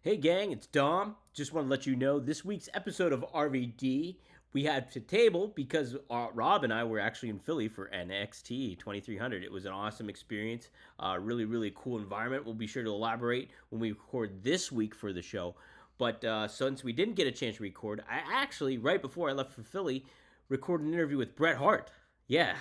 Hey gang, it's Dom. Just want to let you know this week's episode of RVD we had to table because Rob and I were actually in Philly for NXT 2300. It was an awesome experience, really cool environment. We'll be sure to elaborate when we record this week for the show. But since we didn't get a chance to record, I actually, right before I left for Philly, recorded an interview with Bret Hart. Yeah,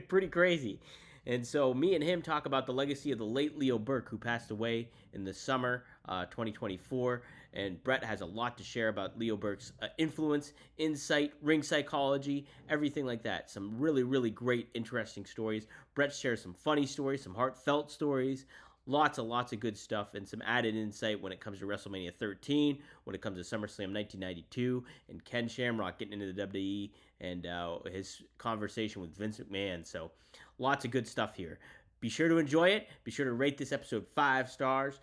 pretty crazy. And so me and him talk about the legacy of the late Leo Burke, who passed away in the summer 2024. And Bret has a lot to share about Leo Burke's influence, insight, ring psychology, everything like that. Some really great, interesting stories. Bret shares some funny stories, some heartfelt stories, lots of good stuff, and some added insight when it comes to WrestleMania 13, when it comes to SummerSlam 1992, and Ken Shamrock getting into the WWE, and his conversation with Vince McMahon. So lots of good stuff here. Be sure to enjoy it. Be sure to rate this episode 5 stars.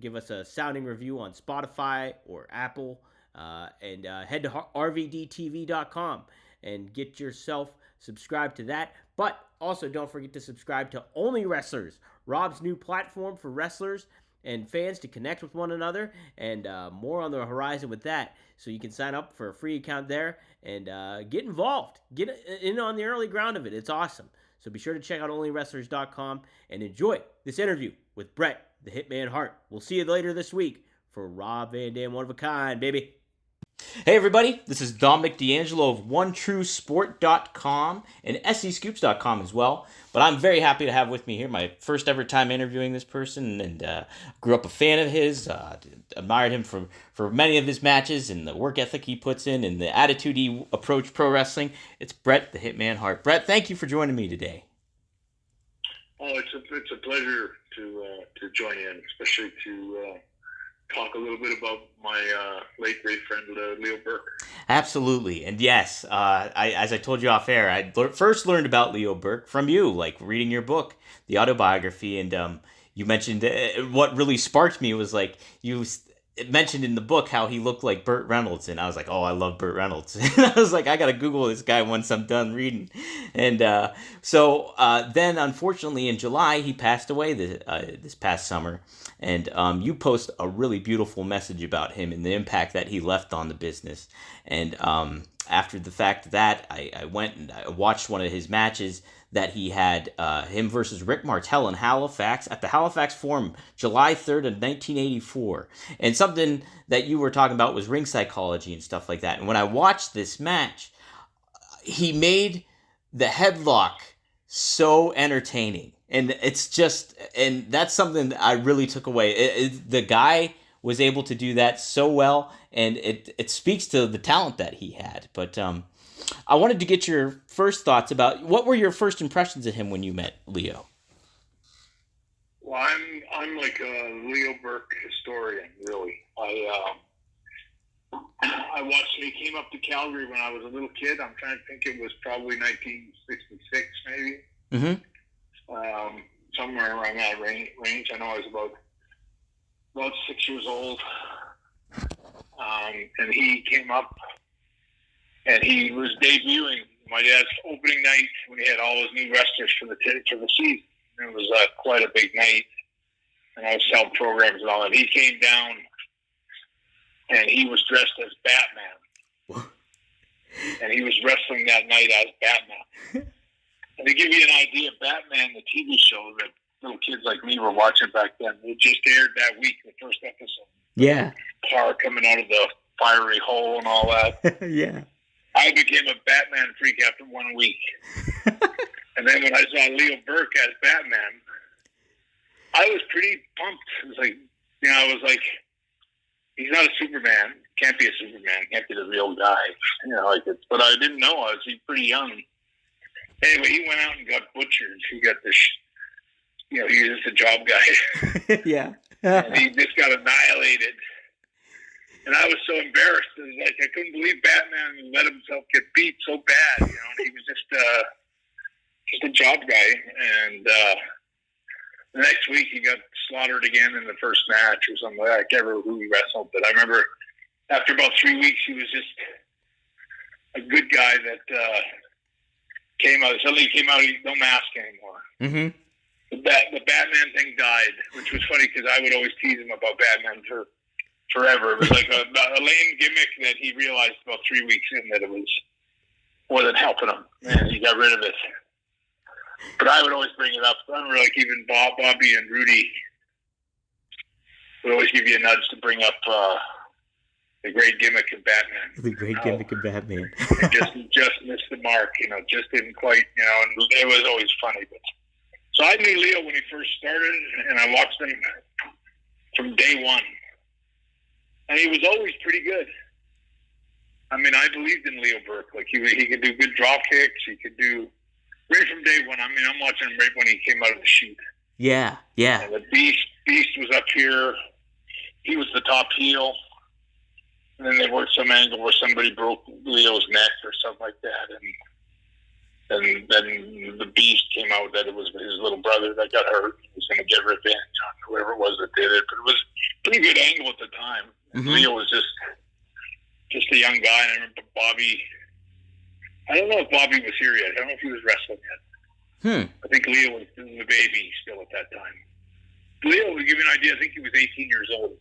Give us a sounding review on Spotify or Apple. And head to rvdtv.com and get yourself subscribed to that. But also don't forget to subscribe to Only Wrestlers, Rob's new platform for wrestlers and fans to connect with one another, and more on the horizon with that. So you can sign up for a free account there and get involved. Get in on the early ground of it. It's awesome. So be sure to check out onlywrestlers.com and enjoy this interview with Bret, the Hitman Hart. We'll see you later this week for Rob Van Dam, one of a kind, baby. Hey everybody, this is Dominic D'Angelo of OneTrueSport.com and SCScoops.com as well. But I'm very happy to have with me here my first ever time interviewing this person, and grew up a fan of his, admired him for many of his matches and the work ethic he puts in and the attitude he approached pro wrestling. It's Bret, the Hitman Hart. Bret, thank you for joining me today. Oh, it's a pleasure to join in, especially to talk a little bit about my late great friend Leo Burke. Absolutely, and yes, as I told you off air, I first learned about Leo Burke from you, like reading your book, the autobiography, and you mentioned what really sparked me was like you mentioned in the book how he looked like Burt Reynolds, and I was like, oh, I love Burt Reynolds. And I was like, I gotta Google this guy once I'm done reading. And so then, unfortunately, in July, he passed away this past summer. And you post a really beautiful message about him and the impact that he left on the business. And after the fact of that, I went and I watched one of his matches that he had, him versus Rick Martel in Halifax at the Halifax Forum, July 3rd of 1984. And something that you were talking about was ring psychology and stuff like that. And when I watched this match, he made the headlock so entertaining. And it's just, and that's something that I really took away. The guy was able to do that so well, and it speaks to the talent that he had. But I wanted to get your first thoughts about what were your first impressions of him when you met Leo. Well, I'm like a Leo Burke historian, really. I watched. He came up to Calgary when I was a little kid. I'm trying to think. It was probably 1966, maybe. Mm-hmm. Somewhere around that range. I know I was about 6 years old, and he came up, and he was debuting my dad's opening night when he had all his new wrestlers for the season. It was quite a big night, and I was selling programs and all that. He came down, and he was dressed as Batman, and he was wrestling that night as Batman. And to give you an idea, Batman, the TV show that little kids like me were watching back then, it just aired that week, the first episode. Yeah. Car coming out of the fiery hole and all that. Yeah. I became a Batman freak after 1 week. And then when I saw Leo Burke as Batman, I was pretty pumped. It was like, I was like, he's not a Superman. Can't be a Superman. Can't be the real guy. But I didn't know. I was pretty young. Anyway, he went out and got butchered. He got this, he was just a job guy. Yeah. And he just got annihilated. And I was so embarrassed. It was like, I couldn't believe Batman let himself get beat so bad. And he was just a job guy. And the next week he got slaughtered again in the first match or something like that. I can't remember who he wrestled, but I remember after about 3 weeks he was just a good guy that came out. Suddenly he came out, he no mask anymore. Mm-hmm. The Batman thing died, which was funny because I would always tease him about Batman for forever. It was like a lame gimmick that he realized about 3 weeks in that it wasn't helping him, and he got rid of it. But I would always bring it up. I remember, like, even Bobby and Rudy would always give you a nudge to bring up the great gimmick of Batman. The great gimmick of Batman. It just missed the mark, just didn't quite, and it was always funny. But so I knew Leo when he first started, and I watched him from day one. And he was always pretty good. I mean, I believed in Leo Burke. Like, he could do good drop kicks. He could do, right from day one. I mean, I'm watching him right when he came out of the chute. Yeah. And the Beast was up here. He was the top heel. And then they worked some angle where somebody broke Leo's neck or something like that. And then the Beast came out that it was his little brother that got hurt. He was going to get revenge on whoever it was that did it. But it was a pretty good angle at the time. Mm-hmm. Leo was just a young guy. And I remember Bobby. I don't know if Bobby was here yet. I don't know if he was wrestling yet. I think Leo was the baby still at that time. Leo, to give you an idea, I think he was 18 years old.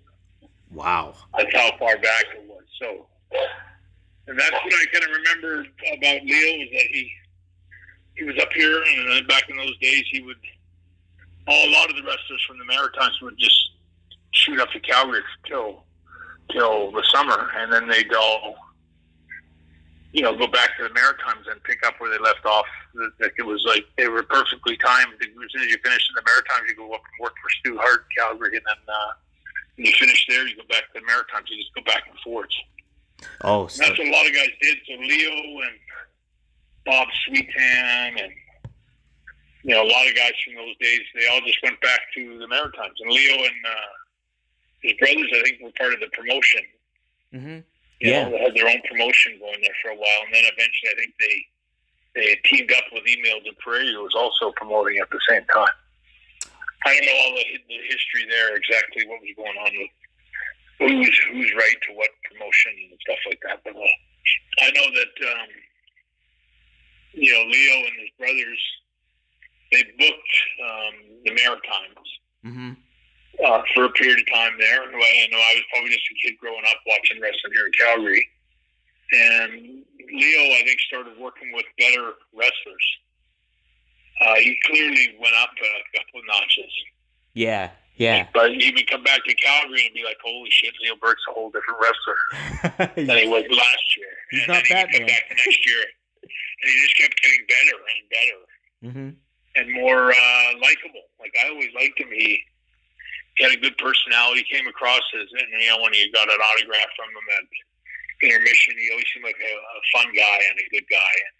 Wow. That's how far back it was. So, and that's what I kind of remember about Leo is that he was up here, and then back in those days, a lot of the wrestlers from the Maritimes would just shoot up to Calgary till the summer, and then they'd all, go back to the Maritimes and pick up where they left off. It was like they were perfectly timed. As soon as you finish in the Maritimes, you go up and work for Stu Hart in Calgary, and then when you finish there, you go back to the Maritimes. You just go back and forth. Oh, so that's what a lot of guys did. So Leo and Bob Sweetan and a lot of guys from those days, they all just went back to the Maritimes. And Leo and his brothers, I think, were part of the promotion. Mm-hmm. They had their own promotion going there for a while, and then eventually, I think they had teamed up with Email Dupree, who was also promoting at the same time. I don't know all the history there, exactly what was going on with who's right to what promotion and stuff like that. But I know that Leo and his brothers, they booked the Maritimes for a period of time there. And I was probably just a kid growing up watching wrestling here in Calgary. And Leo, I think, started working with better wrestlers. He clearly went up a couple of notches. Yeah. But he would come back to Calgary and be like, holy shit, Leo Burke's a whole different wrestler than he was last year. He's and not then that he would come back the next year, and he just kept getting better and better and more likable. Like, I always liked him. He had a good personality, came across as, and when you got an autograph from him at intermission, he always seemed like a fun guy and a good guy. And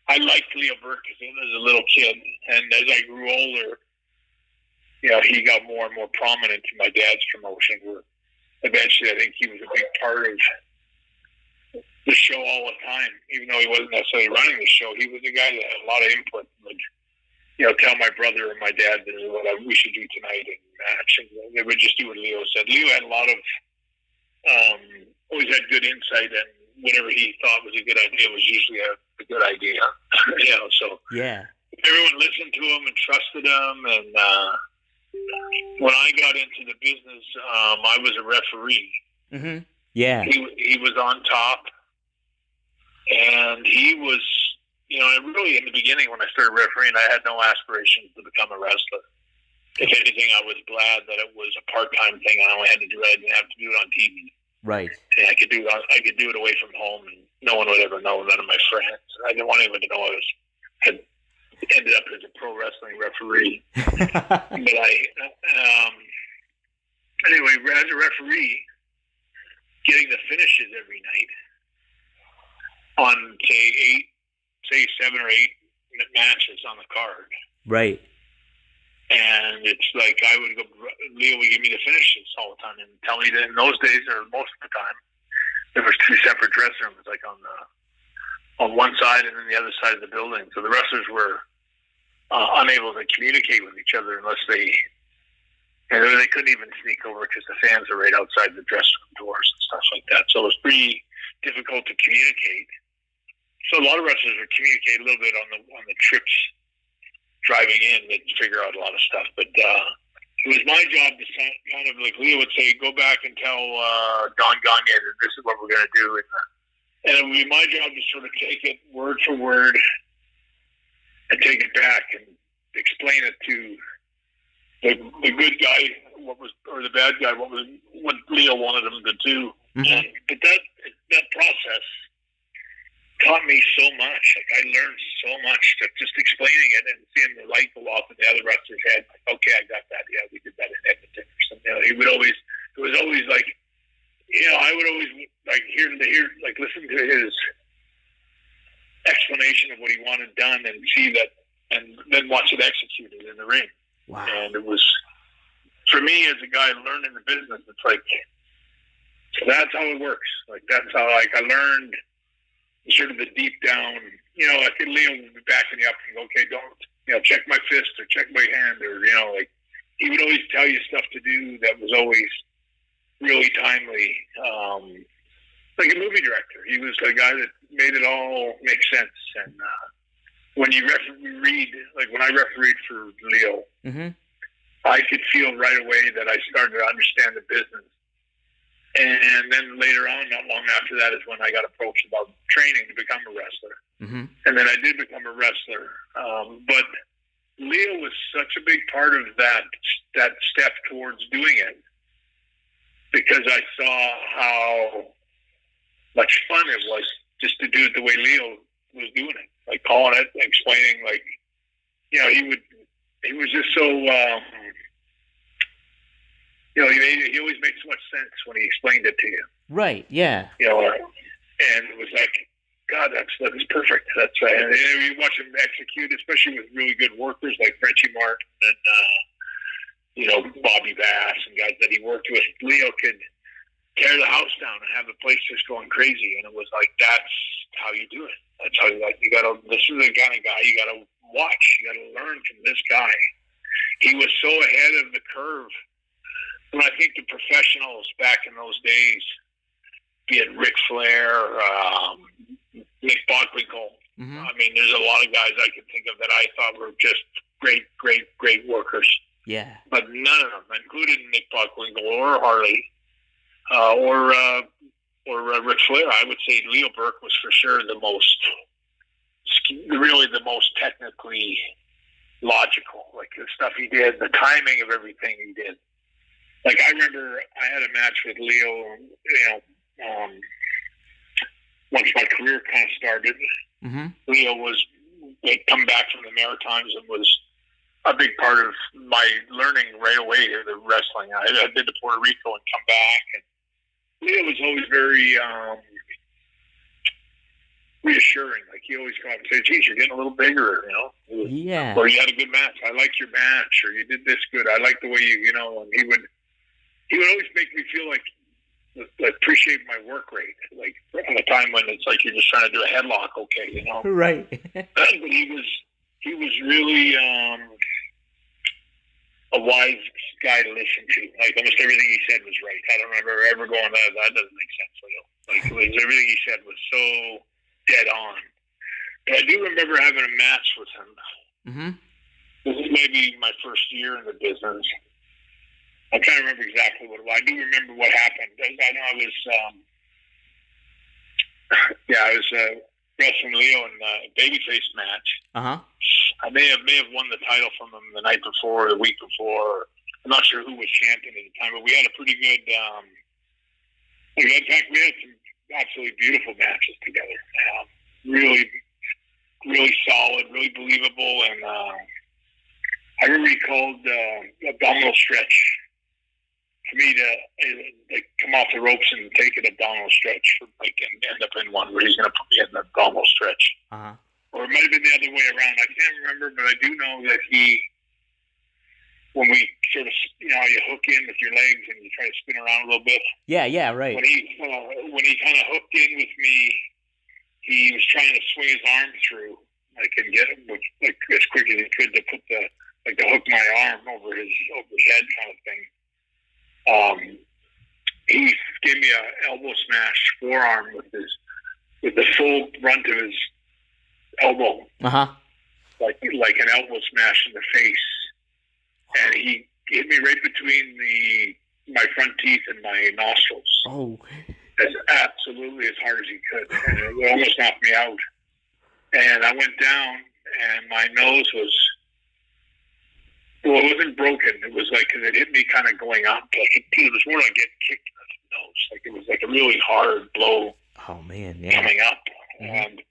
I liked Leo Burke as a little kid, and as I grew older, he got more and more prominent in my dad's promotion, where eventually I think he was a big part of the show all the time. Even though he wasn't necessarily running the show, he was a guy that had a lot of input and would, tell my brother and my dad what we should do tonight and match. And they would just do what Leo said. Leo had a lot of, always had good insight, and whatever he thought was a good idea was usually a good idea. So yeah, everyone listened to him and trusted him. And when I got into the business, I was a referee. Mm-hmm. Yeah, he was on top, and he was, really in the beginning when I started refereeing, I had no aspirations to become a wrestler. If anything, I was glad that it was a part-time thing. I only had to do it. I didn't have to do it on TV. Right. And I could do it away from home, and no one would ever know. None of my friends. I didn't want anyone to know I had ended up as a pro wrestling referee. But anyway, as a referee, getting the finishes every night on say 7 or 8 matches on the card. Right. And it's like I would go, Leo would give me the finishes all the time and tell me that in those days, or most of the time, there was 2 separate dressing rooms, like on one side and then the other side of the building. So the wrestlers were unable to communicate with each other unless they couldn't even sneak over because the fans are right outside the dressing room doors and stuff like that. So it was pretty difficult to communicate. So a lot of wrestlers would communicate a little bit on the trips driving in. They'd figure out a lot of stuff. But it was my job to kind of like Leo would say, go back and tell Don Gagne that this is what we're going to do. And it would be my job to sort of take it word for word and take it back and explain it to the good guy, or the bad guy, what Leo wanted him to do. Mm-hmm. But that process taught me so much. Like, I learned so much just explaining it and seeing the light go off in the other wrestler's head. Like, okay, I got that. Yeah, we did that in Edmonton or something. It was always like, I would always like listen to his explanation of what he wanted done and see that, and then watch it executed in the ring. Wow. And it was, for me as a guy learning the business, it's like, that's how it works. Like, that's how, like, I learned sort of the deep down, I think Leo would be backing you up and go, okay, don't, check my fist or check my hand, or, like, he would always tell you stuff to do that was always really timely. Like a movie director. He was the guy that made it all make sense. And when you refereed, like when I refereed for Leo, mm-hmm. I could feel right away that I started to understand the business. And then later on, not long after that, is when I got approached about training to become a wrestler. Mm-hmm. And then I did become a wrestler. But Leo was such a big part of that step towards doing it, because I saw how much fun it was just to do it the way Leo was doing it, like calling it, explaining, like, he was just so, he always made so much sense when he explained it to you. Right, yeah. And it was like, God, that's perfect. That's right. And you watch him execute, especially with really good workers like Frenchie Martin and, Bobby Bass and guys that he worked with. Leo could tear the house down and have the place just going crazy. And it was like, that's how you do it. That's how this is the kind of guy you got to watch. You got to learn from this guy. He was so ahead of the curve. When I think the professionals back in those days, be it Ric Flair, Nick Bockwinkel. Mm-hmm. I mean, there's a lot of guys I can think of that I thought were just great, great, great workers. Yeah. But none of them, including Nick Bockwinkel or Harley, or Ric Flair, I would say Leo Burke was for sure the most technically logical. Like the stuff he did, the timing of everything he did. Like I remember I had a match with Leo, once my career kind of started. Mm-hmm. Leo had come back from the Maritimes and was a big part of my learning right away of the wrestling. I did to Puerto Rico and come back, and Leo was always very reassuring. Like he always come up and say, "Geez, you're getting a little bigger," Yeah. Or you had a good match. I liked your match, or you did this good. I like the way and he would always make me feel like appreciate my work rate. Like at a time when it's like you're just trying to do a headlock, okay, Right. But he was really a wise guy to listen to. Like almost everything he said was right. I don't remember ever going, that doesn't make sense, Leo. Like everything he said was so dead on. But I do remember having a match with him. Mm-hmm. This is maybe my first year in the business. I'm trying to remember exactly what it was. I do remember what happened. I know I was wrestling Leo in a babyface match. Uh-huh. I may have won the title from him the night before, or the week before. I'm not sure who was champion at the time, but we had a pretty good. In fact, we had some absolutely beautiful matches together. Really, really solid, really believable, and I remember he called abdominal stretch for me to come off the ropes and take an abdominal stretch, and end up in one where he's going to put me in the abdominal stretch. Uh-huh. Or it might have been the other way around. I can't remember, but I do know that when we sort of, you hook in with your legs and you try to spin around a little bit. Yeah, right. When he kind of hooked in with me, he was trying to swing his arm through, and get him as quick as he could to put to hook my arm over his head kind of thing. He gave me an elbow smash forearm with the full brunt of his elbow, uh-huh, like an elbow smash in the face, and he hit me right between my front teeth and my nostrils. Oh. As absolutely as hard as he could. And it almost knocked me out. And I went down, and my nose was, well, it wasn't broken. It was like, because it hit me kind of going up. Like it was more like getting kicked in the nose. Like it was like a really hard blow. Oh, man, yeah. Coming up. And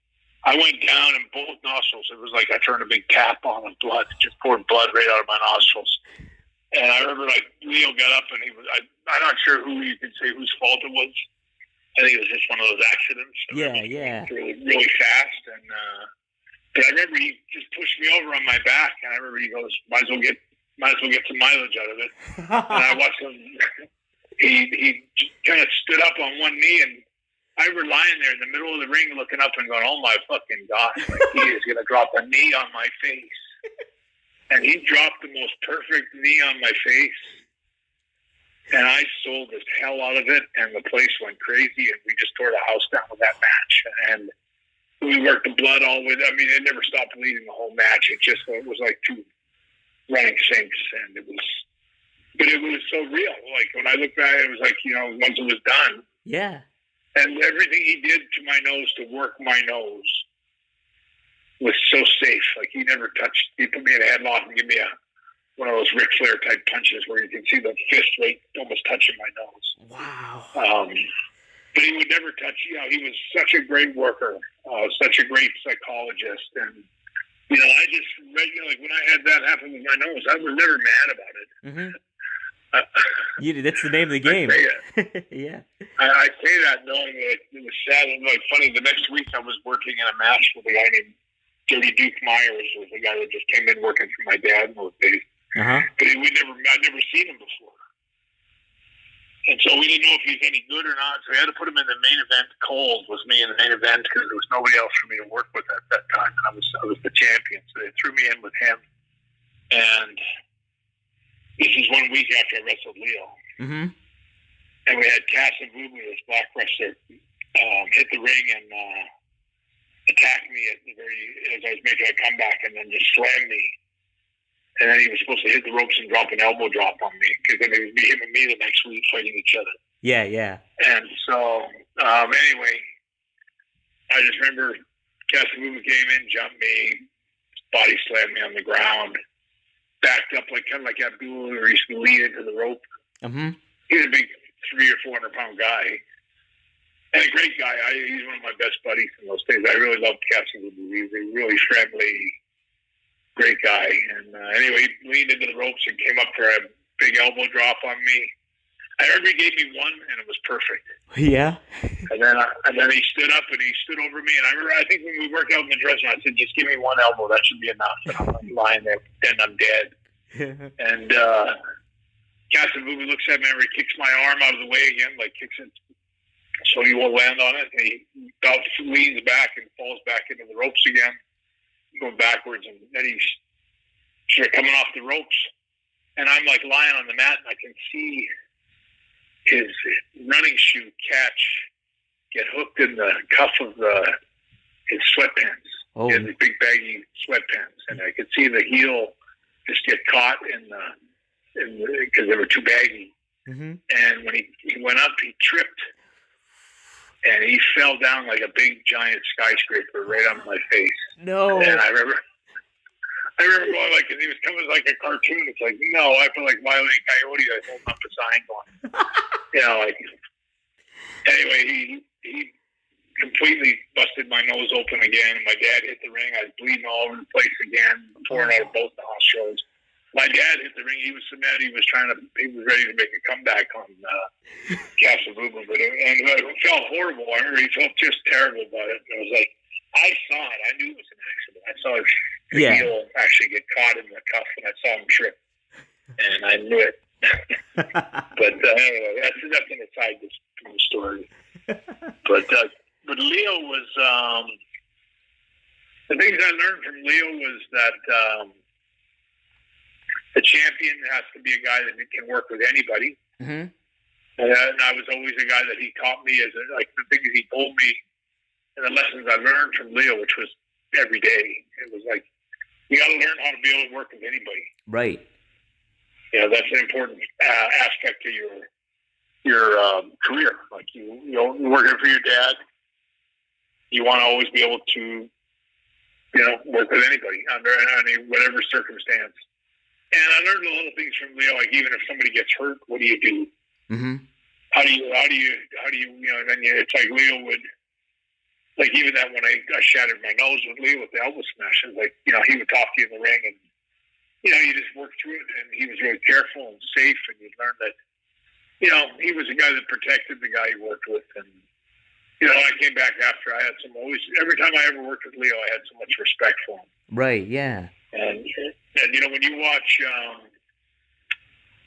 I went down in both nostrils. It was like I turned a big tap on with blood. It just poured blood right out of my nostrils. And I remember, like, Leo got up, and I'm not sure who you could say whose fault it was. I think it was just one of those accidents. Yeah. Really, really fast. And but I remember he just pushed me over on my back, and I remember he goes, might as well get some mileage out of it. And I watched him. He kind of stood up on one knee, and I remember lying there in the middle of the ring looking up and going, oh my fucking gosh, like he is going to drop a knee on my face. And he dropped the most perfect knee on my face. And I sold the hell out of it, and the place went crazy, and we just tore the house down with that match. And we worked the blood all the way. I mean, it never stopped bleeding the whole match. It was like two running sinks, and it was so real. Like, when I look back, it was like, once it was done. Yeah. And everything he did to my nose to work my nose was so safe. Like, he put me in a headlock and give me one of those Ric Flair type punches where you can see the fist right almost touching my nose. Wow. But he would never touch, he was such a great worker, such a great psychologist. And, I just read, like when I had that happen with my nose, I was never mad about it. Mm-hmm. That's the name of the game. Yeah. I say that knowing that it was sad and like funny. The next week I was working in a match with a guy named Dirty Duke Myers, was the guy that just came in working for my dad in those days. Uh-huh. But I'd never seen him before. And so we didn't know if he was any good or not. So we had to put him in the main event. Cold was me in the main event because there was nobody else for me to work with at that time. I was the champion. So they threw me in with him. And this is 1 week after I wrestled Leo. Mm-hmm. And we had Cass and Booby, this black wrestler, hit the ring and attack me as I was making a comeback, and then just slam me. And then he was supposed to hit the ropes and drop an elbow drop on me, because then it would be him and me the next week fighting each other. Yeah. And so, anyway, I just remember Casamova came in, jumped me, body slammed me on the ground, backed up kind of like Abdul, where he used to lean into the rope. Mm-hmm. He's a big 300 or 400 pound guy. And a great guy. He's one of my best buddies in those days. I really loved Casamova. He was a really friendly, great guy. And anyway, he leaned into the ropes and came up for a big elbow drop on me. I remember he gave me one, and it was perfect. Yeah. And then he stood up and he stood over me. And I think when we worked out in the dressing room, I said, "Just give me one elbow. That should be enough." And I'm lying there, then I'm dead. And Casamova looks at me and he kicks my arm out of the way again, like kicks it so he won't land on it. And he about leans back and falls back into the ropes again, going backwards, and then he's coming off the ropes, and I'm like lying on the mat, and I can see his running shoe get hooked in the cuff of his sweatpants. Oh. He had these big baggy sweatpants, and I could see the heel just get caught because they were too baggy. Mm-hmm. And when he went up, he tripped, and he fell down like a big giant skyscraper right on my face. No. And I remember going cause he was coming like a cartoon. It's like, no, I feel like Wile E. Coyote. I was holding up a sign going, Anyway, he completely busted my nose open again. And my dad hit the ring. I was bleeding all over the place again, pouring out of both the nostrils. My dad hit the ring. He was so mad. He was ready to make a comeback on Casamova, but it felt horrible. I remember he felt just terrible about it. And I was like, I saw it. I knew it was an accident. I saw his heel actually get caught in the cuff, and I saw him trip, and I knew it. But anyway, that's an aside from the story. But Leo was the things I learned from Leo was that the champion has to be a guy that can work with anybody. Mm-hmm. And I was always a guy that he taught me the things he told me and the lessons I learned from Leo, which was every day. It was like, you got to learn how to be able to work with anybody. Right. that's an important aspect of your career. Like you're working for your dad. You want to always be able to, work with anybody under any whatever circumstance. And I learned a lot of things from Leo. Like even if somebody gets hurt, what do you do? Mm-hmm. How do you then it's like Leo would, like even that when I shattered my nose with Leo with the elbow smash, it was like, he would talk to you in the ring and, you just work through it, and he was really careful and safe, and you learn that, he was a guy that protected the guy he worked with. And, I came back after I had every time I ever worked with Leo, I had so much respect for him. Right, yeah. And when you watch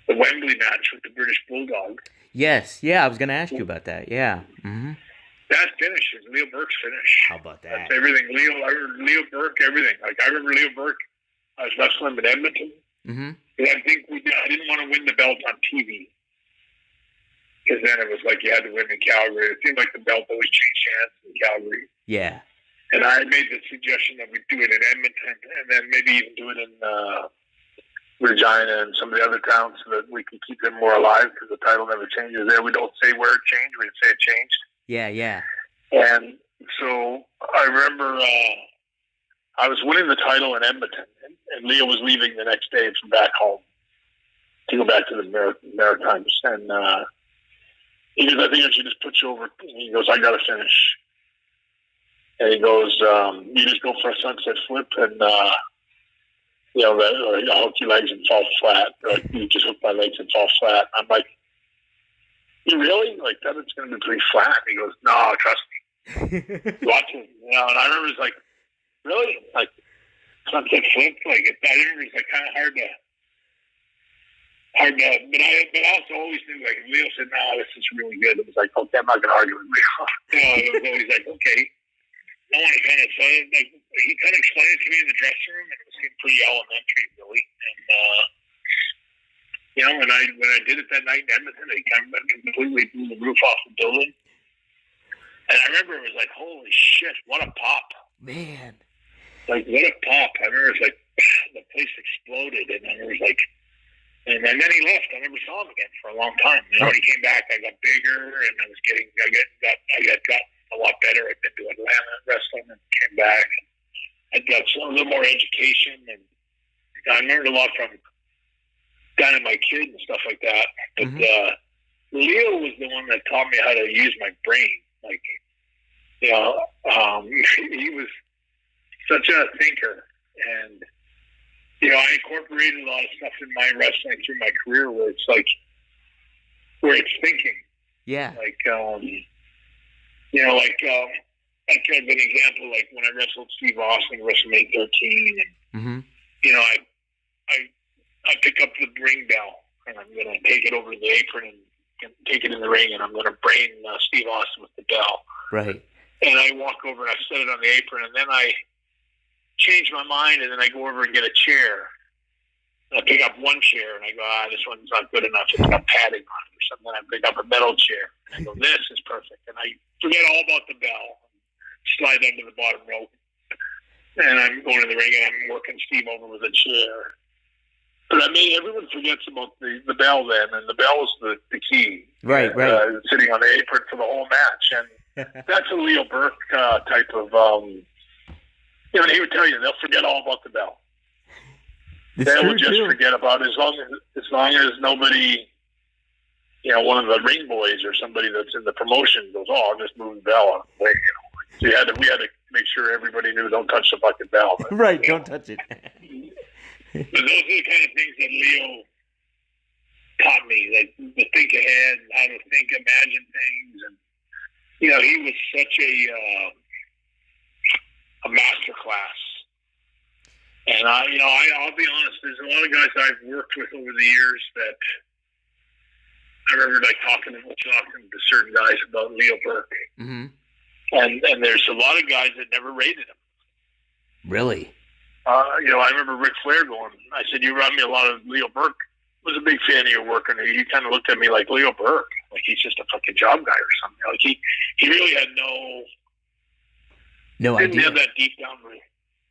the Wembley match with the British Bulldog. Yes, yeah, I was going to ask you about that, yeah. Mm-hmm. That finish is Leo Burke's finish. How about that? That's everything. Leo Burke, everything. Like I remember Leo Burke, I was wrestling in Edmonton. Mm-hmm. And I think I didn't want to win the belt on TV. Because then it was like you had to win in Calgary. It seemed like the belt always changed hands in Calgary. Yeah. And I made the suggestion that we do it in Edmonton and then maybe even do it in Regina and some of the other towns so that we can keep them more alive because the title never changes there. We don't say where it changed. We say it changed. Yeah, yeah. And so I remember I was winning the title in Edmonton, and Leo was leaving the next day from back home to go back to the Maritimes. And he goes, I think I should just put you over. And he goes, I got to finish. And he goes, you just go for a sunset flip and, or I'll hook your legs and fall flat. Or you just hook my legs and fall flat. I'm like, you really? Like, that it's going to be pretty flat. And he goes, no, trust me. Watch it. And I remember it's like, really? Like, sunset flip? Like, I remember it's like kind of hard to, but I also always knew, like, if Leo said, no, this is really good. It was like, okay, I'm not going to argue with Leo. It was always like, okay. I want to kind of say, like, he kind of explained it to me in the dressing room, and it seemed pretty elementary, really. And, when I did it that night in Edmonton, they kind of completely blew the roof off the building. And I remember it was like, holy shit, what a pop. Man. Like, what a pop. I remember it was like, the place exploded, and then it was like, and then he left. I never saw him again for a long time. And when he came back, I got bigger, and I got a lot better. I've been to Atlanta wrestling and came back. I got a little more education, and I learned a lot from my kid and stuff like that. But Leo was the one that taught me how to use my brain. Like, he was such a thinker, and I incorporated a lot of stuff in my wrestling through my career where it's like where it's thinking. Yeah. Like an example, like when I wrestled Steve Austin, WrestleMania 13, and I pick up the ring bell and I'm gonna take it over to the apron and take it in the ring, and I'm gonna brain Steve Austin with the bell. Right. And I walk over and I set it on the apron, and then I change my mind, and then I go over and get a chair. And I pick up one chair, and I go, this one's not good enough. It's got padding on it or something. I pick up a metal chair, and I go, this is perfect. And I forget all about the bell, slide under the bottom rope, and I'm going to the ring, and I'm working Steve over with a chair. But I mean, everyone forgets about the bell then, and the bell is the key. Right. Sitting on the apron for the whole match. And that's a Leo Burke type of, and he would tell you, they'll forget all about the bell. They will just forget about it as long as nobody, one of the ring boys or somebody that's in the promotion goes, I'll just move the bell on the way, So we had to make sure everybody knew, don't touch the fucking bell. But, right, don't touch it. But those are the kind of things that Leo taught me, like to think ahead, how to think, imagine things, and he was such a master class. And I'll be honest, there's a lot of guys I've worked with over the years that I remember talking to certain guys about Leo Burke. Mm-hmm. And there's a lot of guys that never rated him. Really? I remember Ric Flair going, I said, you run me a lot of Leo Burke. Was a big fan of your work, and he kind of looked at me like Leo Burke, like he's just a fucking job guy or something. Like he really had no idea. Didn't have that deep down.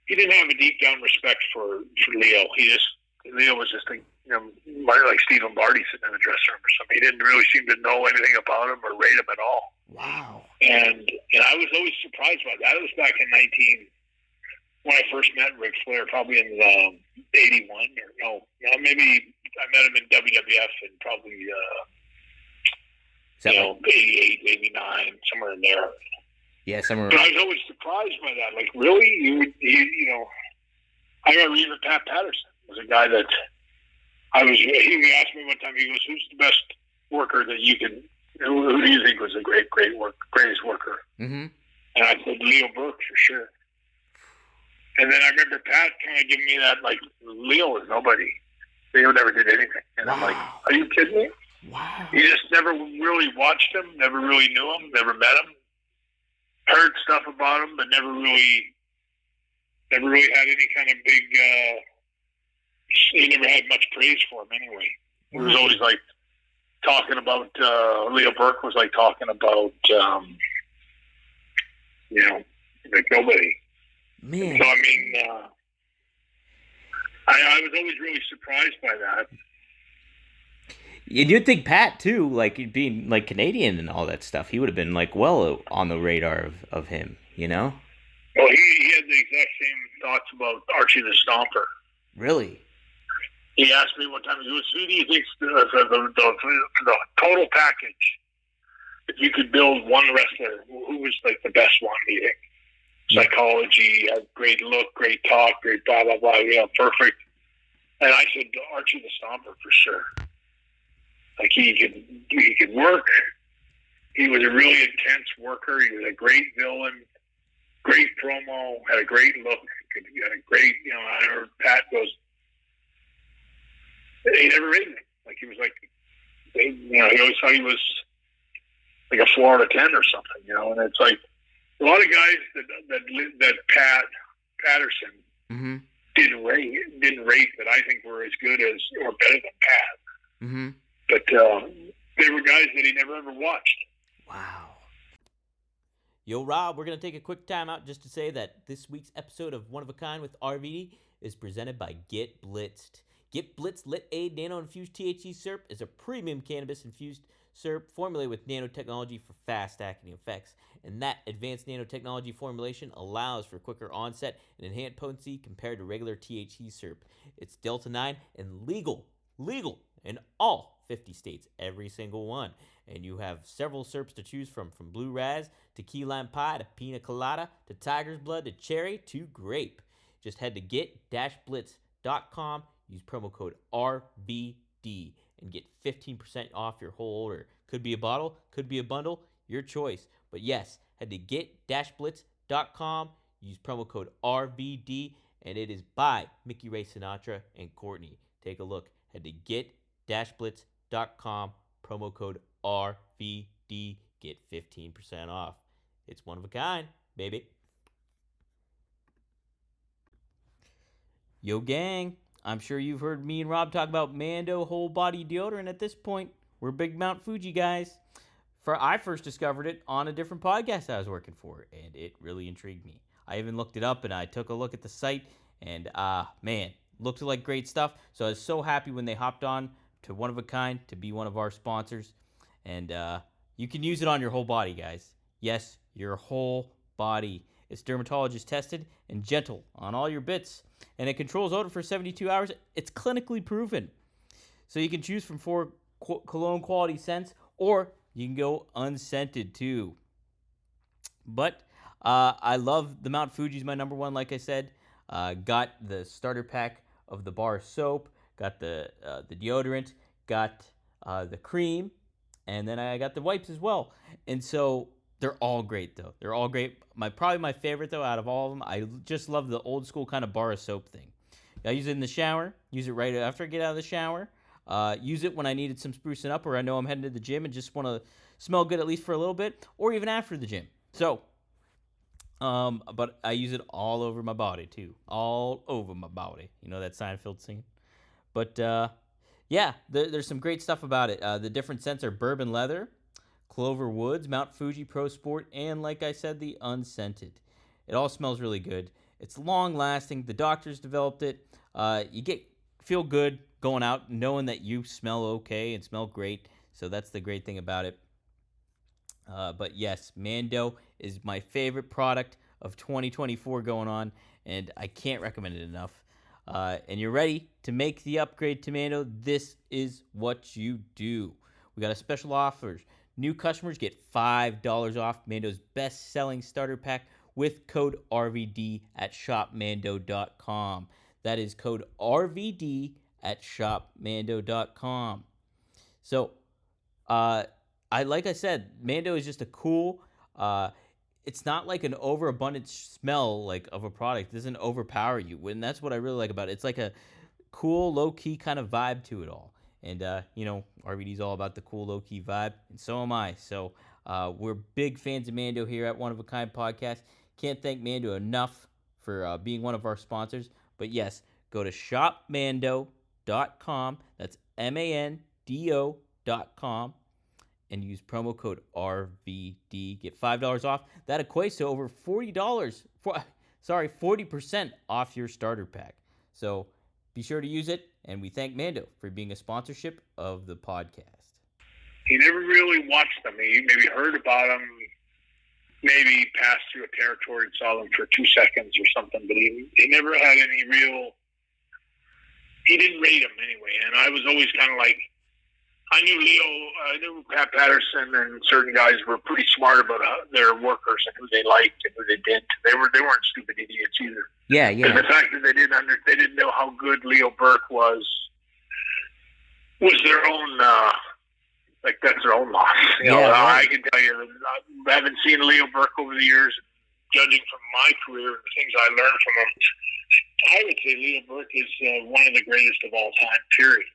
He didn't have a deep down respect for Leo. He just Leo was just like Stephen Barty sitting in the dressing room or something. He didn't really seem to know anything about him or rate him at all. Wow. And I was always surprised by that. It was back in when I first met Ric Flair, probably in 81 or maybe I met him in WWF in probably 88, 89, somewhere in there. Yeah, somewhere. But I was always surprised by that. Like, really, I remember even Pat Patterson was a guy that he asked me one time. He goes, "Who's the best worker that you can? Who do you think was the greatest worker?" Mm-hmm. And I said Leo Burke for sure. And then I remember Pat kind of giving me that, like, Leo was nobody. Leo never did anything. And wow. I'm like, are you kidding me? Wow. You just never really watched him, never really knew him, never met him, heard stuff about him, but never really had any kind of big, he never had much praise for him anyway. He was always like talking about, Leo Burke was like talking about, like nobody. Man. So, I mean, I was always really surprised by that. And you'd think Pat, too, like, being, like, Canadian and all that stuff, he would have been, like, well on the radar of him, you know? Well, he had the exact same thoughts about Archie the Stomper. Really? He asked me one time, he goes, who do you think the total package, if you could build one wrestler, who was, like, the best one, do you think? Psychology, great look, great talk, great blah, blah, blah, perfect. And I said, Archie the Stomper for sure. Like, he could work. He was a really intense worker. He was a great villain, great promo, had a great look, had a great, I heard Pat goes, he never rated him. Like, he was like, he always thought he was like a 4 out of 10 or something, and it's like, a lot of guys that Patterson mm-hmm. didn't rate that I think were as good as or better than Pat. Mm-hmm. But they were guys that he never ever watched. Wow. Yo, Rob, we're going to take a quick time out just to say that this week's episode of One of a Kind with RVD is presented by Get Blitzed. Get Blitzed Lit Aid Nano-Infused THC Syrup is a premium cannabis-infused syrup formulated with nanotechnology for fast-acting effects. And that advanced nanotechnology formulation allows for quicker onset and enhanced potency compared to regular THC syrup. It's Delta-9 and legal in all 50 states, every single one. And you have several syrups to choose from Blue Raz to key lime pie to pina colada to tiger's blood to cherry to grape. Just head to get-blitz.com, use promo code RVD, and get 15% off your whole order. Could be a bottle, could be a bundle, your choice. But yes, head to get-blitz.com, use promo code RVD, and it is by Mickey Ray Sinatra and Courtney. Take a look. Head to get-blitz.com, promo code RVD, get 15% off. It's one of a kind, baby. Yo, gang. I'm sure you've heard me and Rob talk about Mando whole body deodorant. At this point, we're big Mount Fuji guys. I first discovered it on a different podcast I was working for, and it really intrigued me. I even looked it up, and I took a look at the site, and man, looked like great stuff. So I was so happy when they hopped on to One of a Kind to be one of our sponsors. And you can use it on your whole body, guys. Yes, your whole body. It's dermatologist tested and gentle on all your bits. And it controls odor for 72 hours. It's clinically proven. So you can choose from 4 cologne quality scents, or you can go unscented too. But I love the Mount Fuji's my number one, like I said. Got the starter pack of the bar soap, got the deodorant, got the cream, and then I got the wipes as well. And so they're all great, though. They're all great. Probably my favorite, though, out of all of them, I just love the old school kind of bar of soap thing. I use it in the shower, use it right after I get out of the shower, use it when I needed some sprucing up or I know I'm heading to the gym and just want to smell good at least for a little bit, or even after the gym. So, but I use it all over my body, too. All over my body. You know that Seinfeld scene? But, yeah, there's some great stuff about it. The different scents are bourbon leather, Clover Woods, Mount Fuji Pro Sport, and like I said, the unscented. It all smells really good. It's long lasting. The doctors developed it. You get feel good going out knowing that you smell okay and smell great. So that's the great thing about it. But yes, Mando is my favorite product of 2024 going on, and I can't recommend it enough. And you're ready to make the upgrade to Mando, this is what you do. We got a special offers. New customers get $5 off Mando's best-selling starter pack with code RVD at shopmando.com. That is code RVD at shopmando.com. So, like I said, Mando is just a cool. It's not like an overabundant smell like of a product. It doesn't overpower you, and that's what I really like about it. It's like a cool, low key kind of vibe to it all. And RVD's all about the cool, low key vibe, and so am I. So we're big fans of Mando here at One of a Kind Podcast. Can't thank Mando enough for being one of our sponsors. But yes, go to shopmando.com. That's MANDO.com. And use promo code RVD. Get $5 off. That equates to over $40. 40% off your starter pack. So be sure to use it. And we thank Mando for being a sponsorship of the podcast. He never really watched them. He maybe heard about them, maybe passed through a territory and saw them for 2 seconds or something. But he never had any real. He didn't rate them anyway. And I was always kind of like, I knew Pat Patterson and certain guys were pretty smart about their workers and who they liked and who they didn't. They weren't stupid idiots either. Yeah. And the fact that they didn't know how good Leo Burke was their own that's their own loss. I can tell you, I haven't seen Leo Burke over the years. Judging from my career and the things I learned from him, I would say Leo Burke is one of the greatest of all time. Period.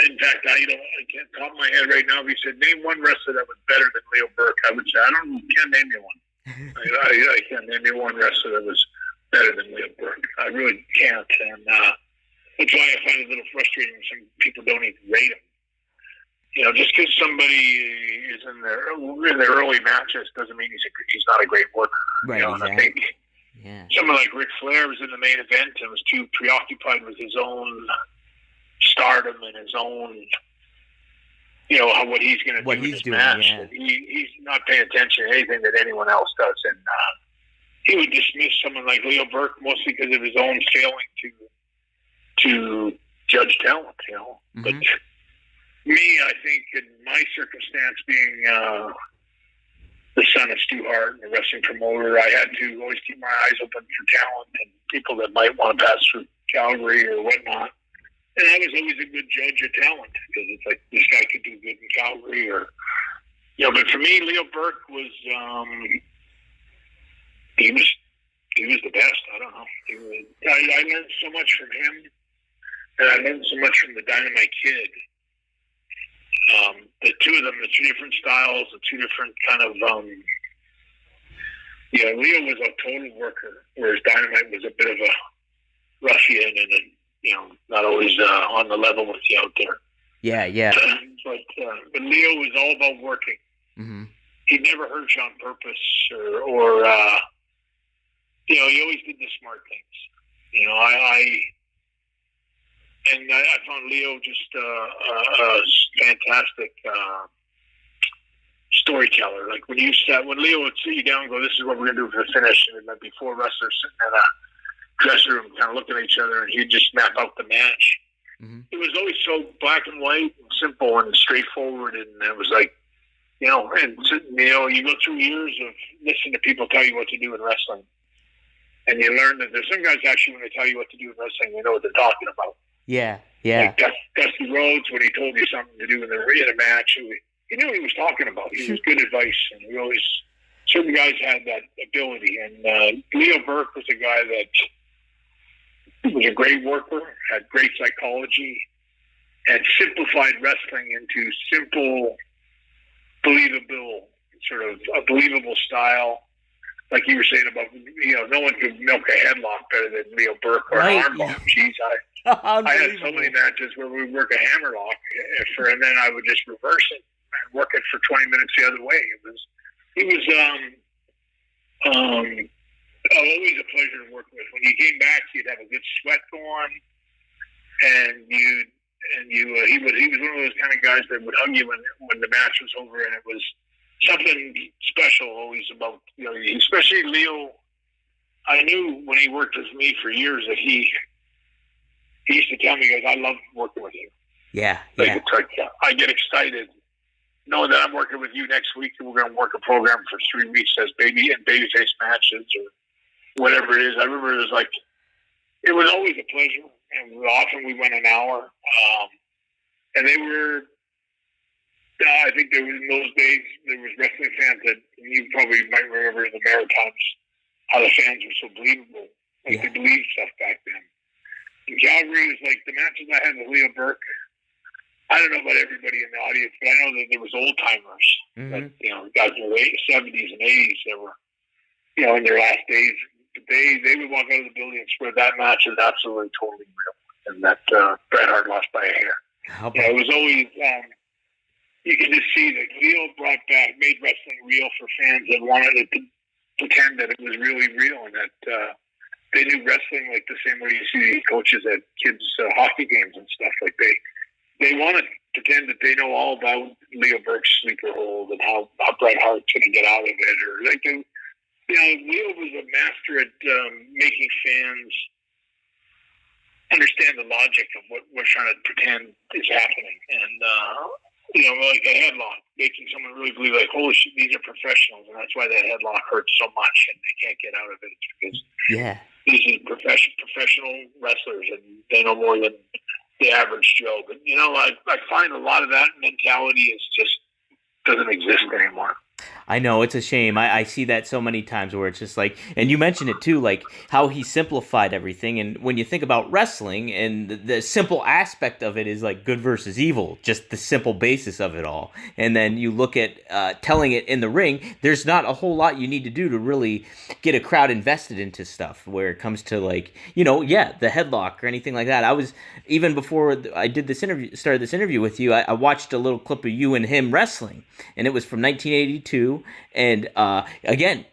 In fact, I can't top of my head right now. If you said name one wrestler that was better than Leo Burke, I would say can't name you one. I can't name you one wrestler that was better than Leo Burke. I really can't, and that's why I find it a little frustrating when some people don't even rate him. Just because somebody is in their early matches doesn't mean he's not a great worker. Right. Exactly. And I think someone like Ric Flair was in the main event and was too preoccupied with his own stardom and his own, what he's going to do in his match. Yeah. He's not paying attention to anything that anyone else does, and he would dismiss someone like Leo Burke mostly because of his own failing to judge talent. Mm-hmm. But me, I think in my circumstance, being the son of Stu Hart and a wrestling promoter, I had to always keep my eyes open for talent and people that might want to pass through Calgary or whatnot. And I was always a good judge of talent because it's like this guy could do good in Calgary, but for me, Leo Burke was he was the best. I don't know. I learned so much from him, and I learned so much from the Dynamite Kid. The two of them, the two different styles, the two different kind of Leo was a total worker, whereas Dynamite was a bit of a ruffian and not always on the level with you out there. Yeah. But Leo was all about working. Mm-hmm. He never hurt you on purpose, or he always did the smart things. I found Leo just a fantastic storyteller. Like when Leo would sit you down and go, "This is what we're going to do for the finish," and it might be 4 wrestlers sitting in a dressing room kind of looking at each other, and he'd just map out the match. Mm-hmm. It was always so black and white and simple and straightforward, and it was like, you go through years of listening to people tell you what to do in wrestling, and you learn that there's some guys actually, when they tell you what to do in wrestling, they know what they're talking about. Yeah. Like Dusty Rhodes, when he told you something to do in a match, he knew what he was talking about. He was good advice, and certain guys had that ability, and Leo Burke was a guy that was a great worker, had great psychology, and simplified wrestling into simple, believable style. Like you were saying about, no one could milk a headlock better than Leo Burke or an armbar. Jeez, I had so many matches where we would work a hammerlock, and then I would just reverse it and work it for 20 minutes the other way. He was always a pleasure to work with. When you came back, you'd have a good sweat going. and he was one of those kind of guys that would hug you when the match was over, and it was something special always about, especially Leo. I knew when he worked with me for years that he used to tell me, guys, I love working with you. Yeah. It's like I get excited knowing that I'm working with you next week, and we're going to work a program for 3 weeks as babyface matches or whatever it is. I remember it was always a pleasure, and often we went an hour. And they were, I think there was, in those days, there was wrestling fans that you probably might remember in the Maritimes, how the fans were so believable. They believed stuff back then. In Calgary, it was like the matches I had with Leo Burke. I don't know about everybody in the audience, but I know that there was old timers, that, guys in the 70s and 80s that were, in their last days. They would walk out of the building and swear that match is absolutely totally real, and that Bret Hart lost by a hair. It was always, you could just see that Leo made wrestling real for fans that wanted to pretend that it was really real, and that they knew wrestling like the same way you see these coaches at kids' hockey games and stuff. Like they want to pretend that they know all about Leo Burke's sleeper hold and how Bret Hart's going to get out of it, or Leo was a master at making fans understand the logic of what we're trying to pretend is happening. And, like a headlock, making someone really believe, like, holy shit, these are professionals. And that's why that headlock hurts so much and they can't get out of it. It's because these are professional wrestlers, and they know more than the average Joe. But, I find a lot of that mentality doesn't exist anymore. I know, it's a shame. I see that so many times where it's just like, and you mentioned it too, like how he simplified everything. And when you think about wrestling, and the simple aspect of it is like good versus evil, just the simple basis of it all. And then you look at telling it in the ring, there's not a whole lot you need to do to really get a crowd invested into stuff where it comes to like, the headlock or anything like that. I was, even before I started this interview with you, I watched a little clip of you and him wrestling, and it was from 1982. And again,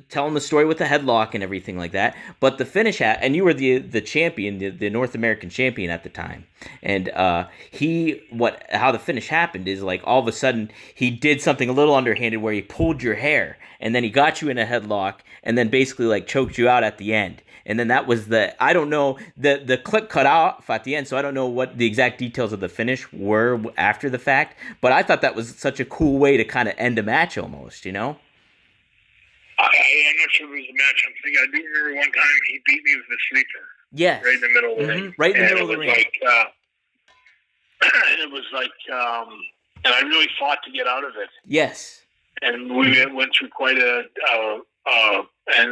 telling the story with the headlock and everything like that. But the finish, and you were the champion, the North American champion at the time. And how the finish happened is like all of a sudden he did something a little underhanded where he pulled your hair, and then he got you in a headlock, and then basically like choked you out at the end. And then that was I don't know, the clip cut off at the end, so I don't know what the exact details of the finish were after the fact, but I thought that was such a cool way to kind of end a match almost, I'm not sure it was a match. I'm thinking, I do remember one time he beat me with the sleeper. Yes. Right in the middle of the ring. Right in the middle of the ring. It was like, and I really fought to get out of it. Yes. And we went through quite and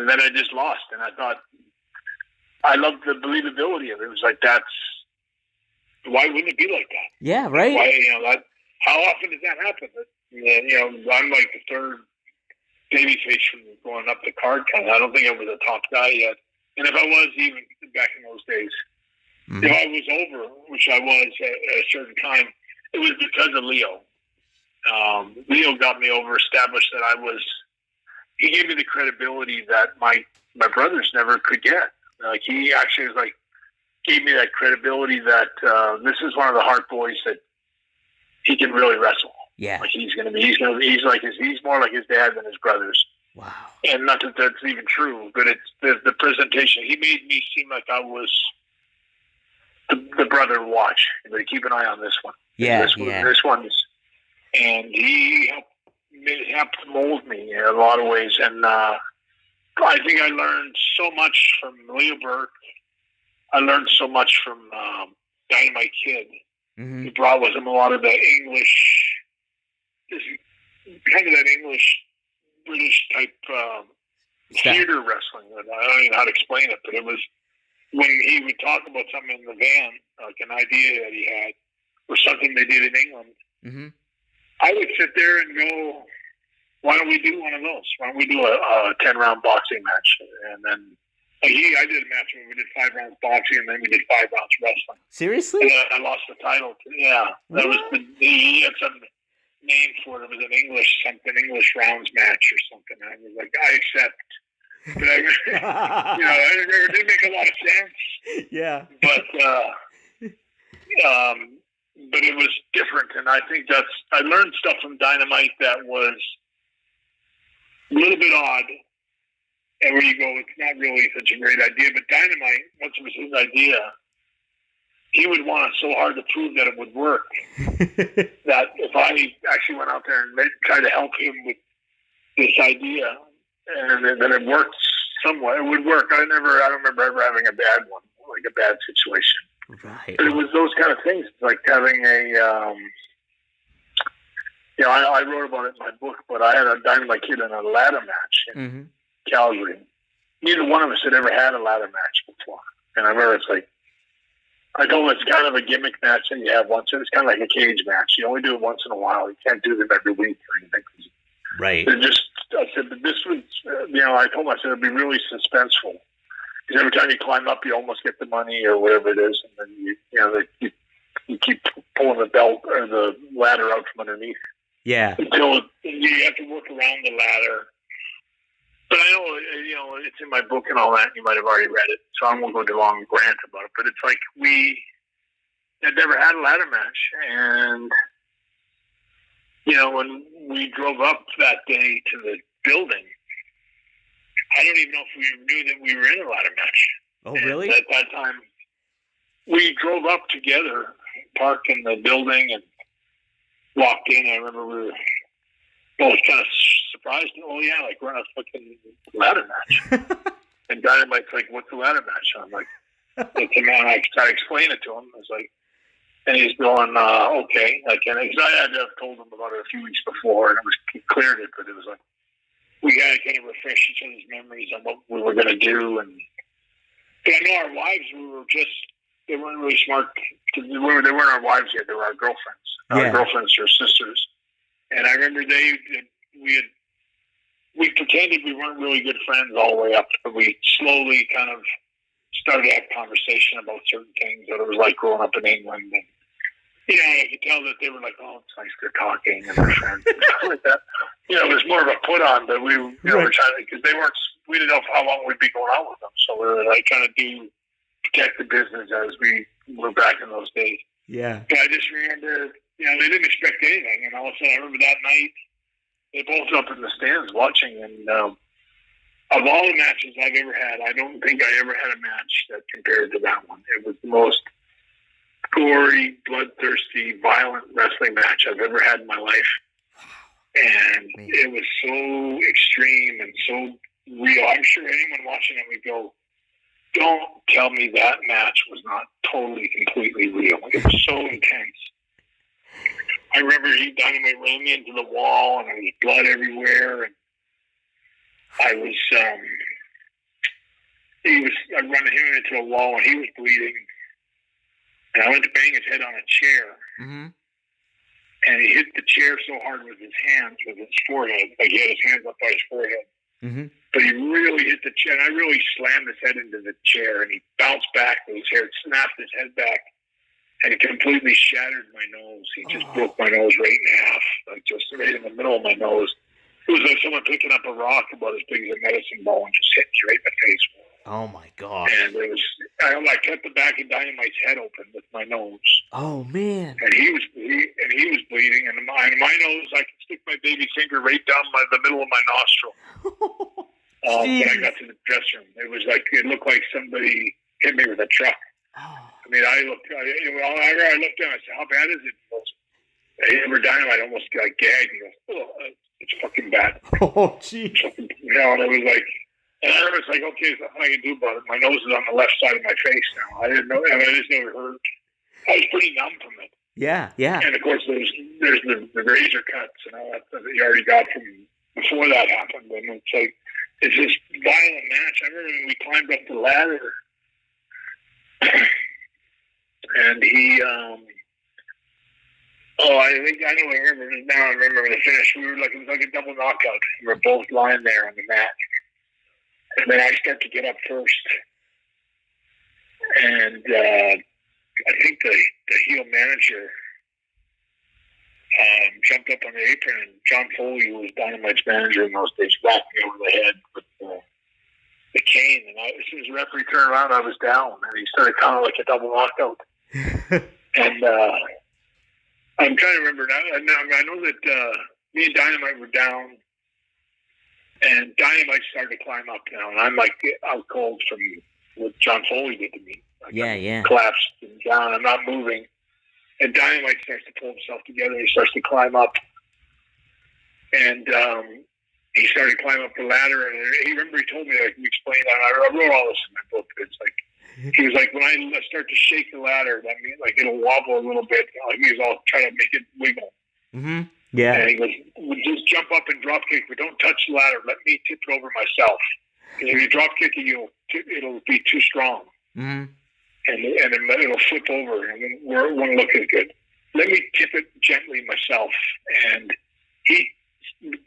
then I just lost, and I thought, I loved the believability of it. It was like, why wouldn't it be like that? Yeah, right. Why, how often does that happen? I'm like the third babyface from going up the card count. I don't think I was a top guy yet. And if I was, even back in those days, if I was over, which I was at a certain time, it was because of Leo. Leo got me over, established that he gave me the credibility that my brothers never could get. Like, he actually gave me that credibility that this is one of the Hart boys that he can really wrestle. Yeah. Like, he's more like his dad than his brothers. Wow. And not that that's even true, but it's the presentation. He made me seem like I was the brother to watch. But keep an eye on this one. Yeah. This one's, and he helped mold me in a lot of ways. And I think I learned so much from Leo Burke. I learned so much from Dynamite Kid. Mm-hmm. He brought with him a lot of the English, kind of that English, British type theater wrestling. I don't even know how to explain it, but it was when he would talk about something in the van, like an idea that he had, or something they did in England. Mm-hmm. I would sit there and go, why don't we do one of those? Why don't we do a 10-round boxing match? And then I did a match where we did 5 rounds boxing, and then we did 5 rounds wrestling. Seriously? And I lost the title. Yeah. That was he had some name for it. It was an English rounds match or something. I was like, I accept. But it didn't make a lot of sense. Yeah. But but it was different, and I think I learned stuff from Dynamite that was a little bit odd. And where you go, it's not really such a great idea. But Dynamite, once it was his idea, he would want so hard to prove that it would work that if I actually went out there and tried to help him with this idea, and then it worked somewhat, it would work. I don't remember ever having a bad one, like a bad situation. Right. But it was those kind of things, like having I wrote about it in my book, but I had a Dynamite Kid in a ladder match in Calgary. Neither one of us had ever had a ladder match before. And I remember I told him it's kind of a gimmick match that you have once. It's kind of like a cage match. You only do it once in a while. You can't do them every week or anything. Right. I said, but this was, I told him, I said, it'd be really suspenseful. Because every time you climb up, you almost get the money or whatever it is. And then you keep pulling the belt or the ladder out from underneath. Yeah. Until you have to work around the ladder. But I know, it's in my book and all that, and you might have already read it, so I won't go too long and rant about it. But it's like we had never had a ladder match. And, when we drove up that day to the building, I don't even know if we knew that we were in a ladder match. Oh, really? And at that time, we drove up together, parked in the building, and walked in. I remember we were both kind of surprised. Oh, yeah, like we're in a fucking ladder match. And Dynamite's like, what's the ladder match? And I'm like, it's a man. I tried to explain it to him. I was like, and he's going, okay. Because I had to have told him about it a few weeks before, and he cleared it, but it was like, we got to kind of refresh each other's memories on what we were going to do. But I know our wives, they weren't really smart. They weren't our wives yet. They were our girlfriends. Our girlfriends or sisters. And I remember we pretended we weren't really good friends all the way up, but we slowly kind of started to have conversation about certain things. That it was like growing up in England. And, I could tell that they were like, oh, it's nice they're talking and they're friends and stuff like that. It was more of a put on, but we were trying to, because we didn't know how long we'd be going out with them. So we were like trying to protect the business as we were back in those days. Yeah. But I just remember, they didn't expect anything. And all of a sudden, I remember that night, they both up in the stands watching. And of all the matches I've ever had, I don't think I ever had a match that compared to that one. It was the most gory, bloodthirsty, violent wrestling match I've ever had in my life. And it was so extreme and so real. I'm sure anyone watching it would go, don't tell me that match was not totally, completely real. It was so intense. I remember Dynamite ran me into the wall, and there was blood everywhere. And I running him into a wall, and he was bleeding. And I went to bang his head on a chair. Mm-hmm. And he hit the chair so hard with his hands, with his forehead, like he had his hands up by his forehead. Mm-hmm. But he really hit the chair, and I really slammed his head into the chair, and he bounced back with his hair, snapped his head back, and it completely shattered my nose. He just broke my nose right in half, like just right in the middle of my nose. It was like someone picking up a rock about as big as a medicine ball and just hitting you right in the face. Oh my God. And I cut the back of Dynamite's head open with my nose. Oh man. And he was bleeding, and my nose, I could stick my baby finger right down the middle of my nostril. When I got to the dressing room, it looked like somebody hit me with a truck. Oh. I mean, I looked down, I said, how bad is it? Dynamite almost got gagged. He goes, it's fucking bad. Oh, geez. And it was like, and I was like, okay, there's nothing I can do about it. My nose is on the left side of my face now. I didn't know, and I just never heard. I was pretty numb from it. Yeah, yeah. And of course, there's the razor cuts and all that you already got from before that happened. And it's like, it's this violent match. I remember when we climbed up the ladder, and he, I remember now. I remember the finish. It was like a double knockout. We were both lying there on the mat. And then I start to get up first. And I think the heel manager jumped up on the apron, and John Foley, who was Dynamite's manager in those days, whacked me over the head with the cane. And as soon as the referee turned around, I was down. And he started kind of like a double knockout. And I'm trying to remember now. I know that me and Dynamite were down, and Dynamite started to climb up now, and I'm like out cold from what John Foley did to me. Like, Yeah. I'm collapsed and down. I'm not moving. And Dynamite starts to pull himself together. He starts to climb up. And he started climbing up the ladder. And he told me, like, he explained that. I wrote all this in my book. It's like, he was like, when I start to shake the ladder, that means, like, it'll wobble a little bit. Like, he was all trying to make it wiggle. Mm-hmm. Yeah. And he goes, just jump up and drop kick, but don't touch the ladder. Let me tip it over myself. Because if you drop kick it, it'll be too strong. Mm-hmm. And it'll flip over, and it won't look as good. Let me tip it gently myself. And he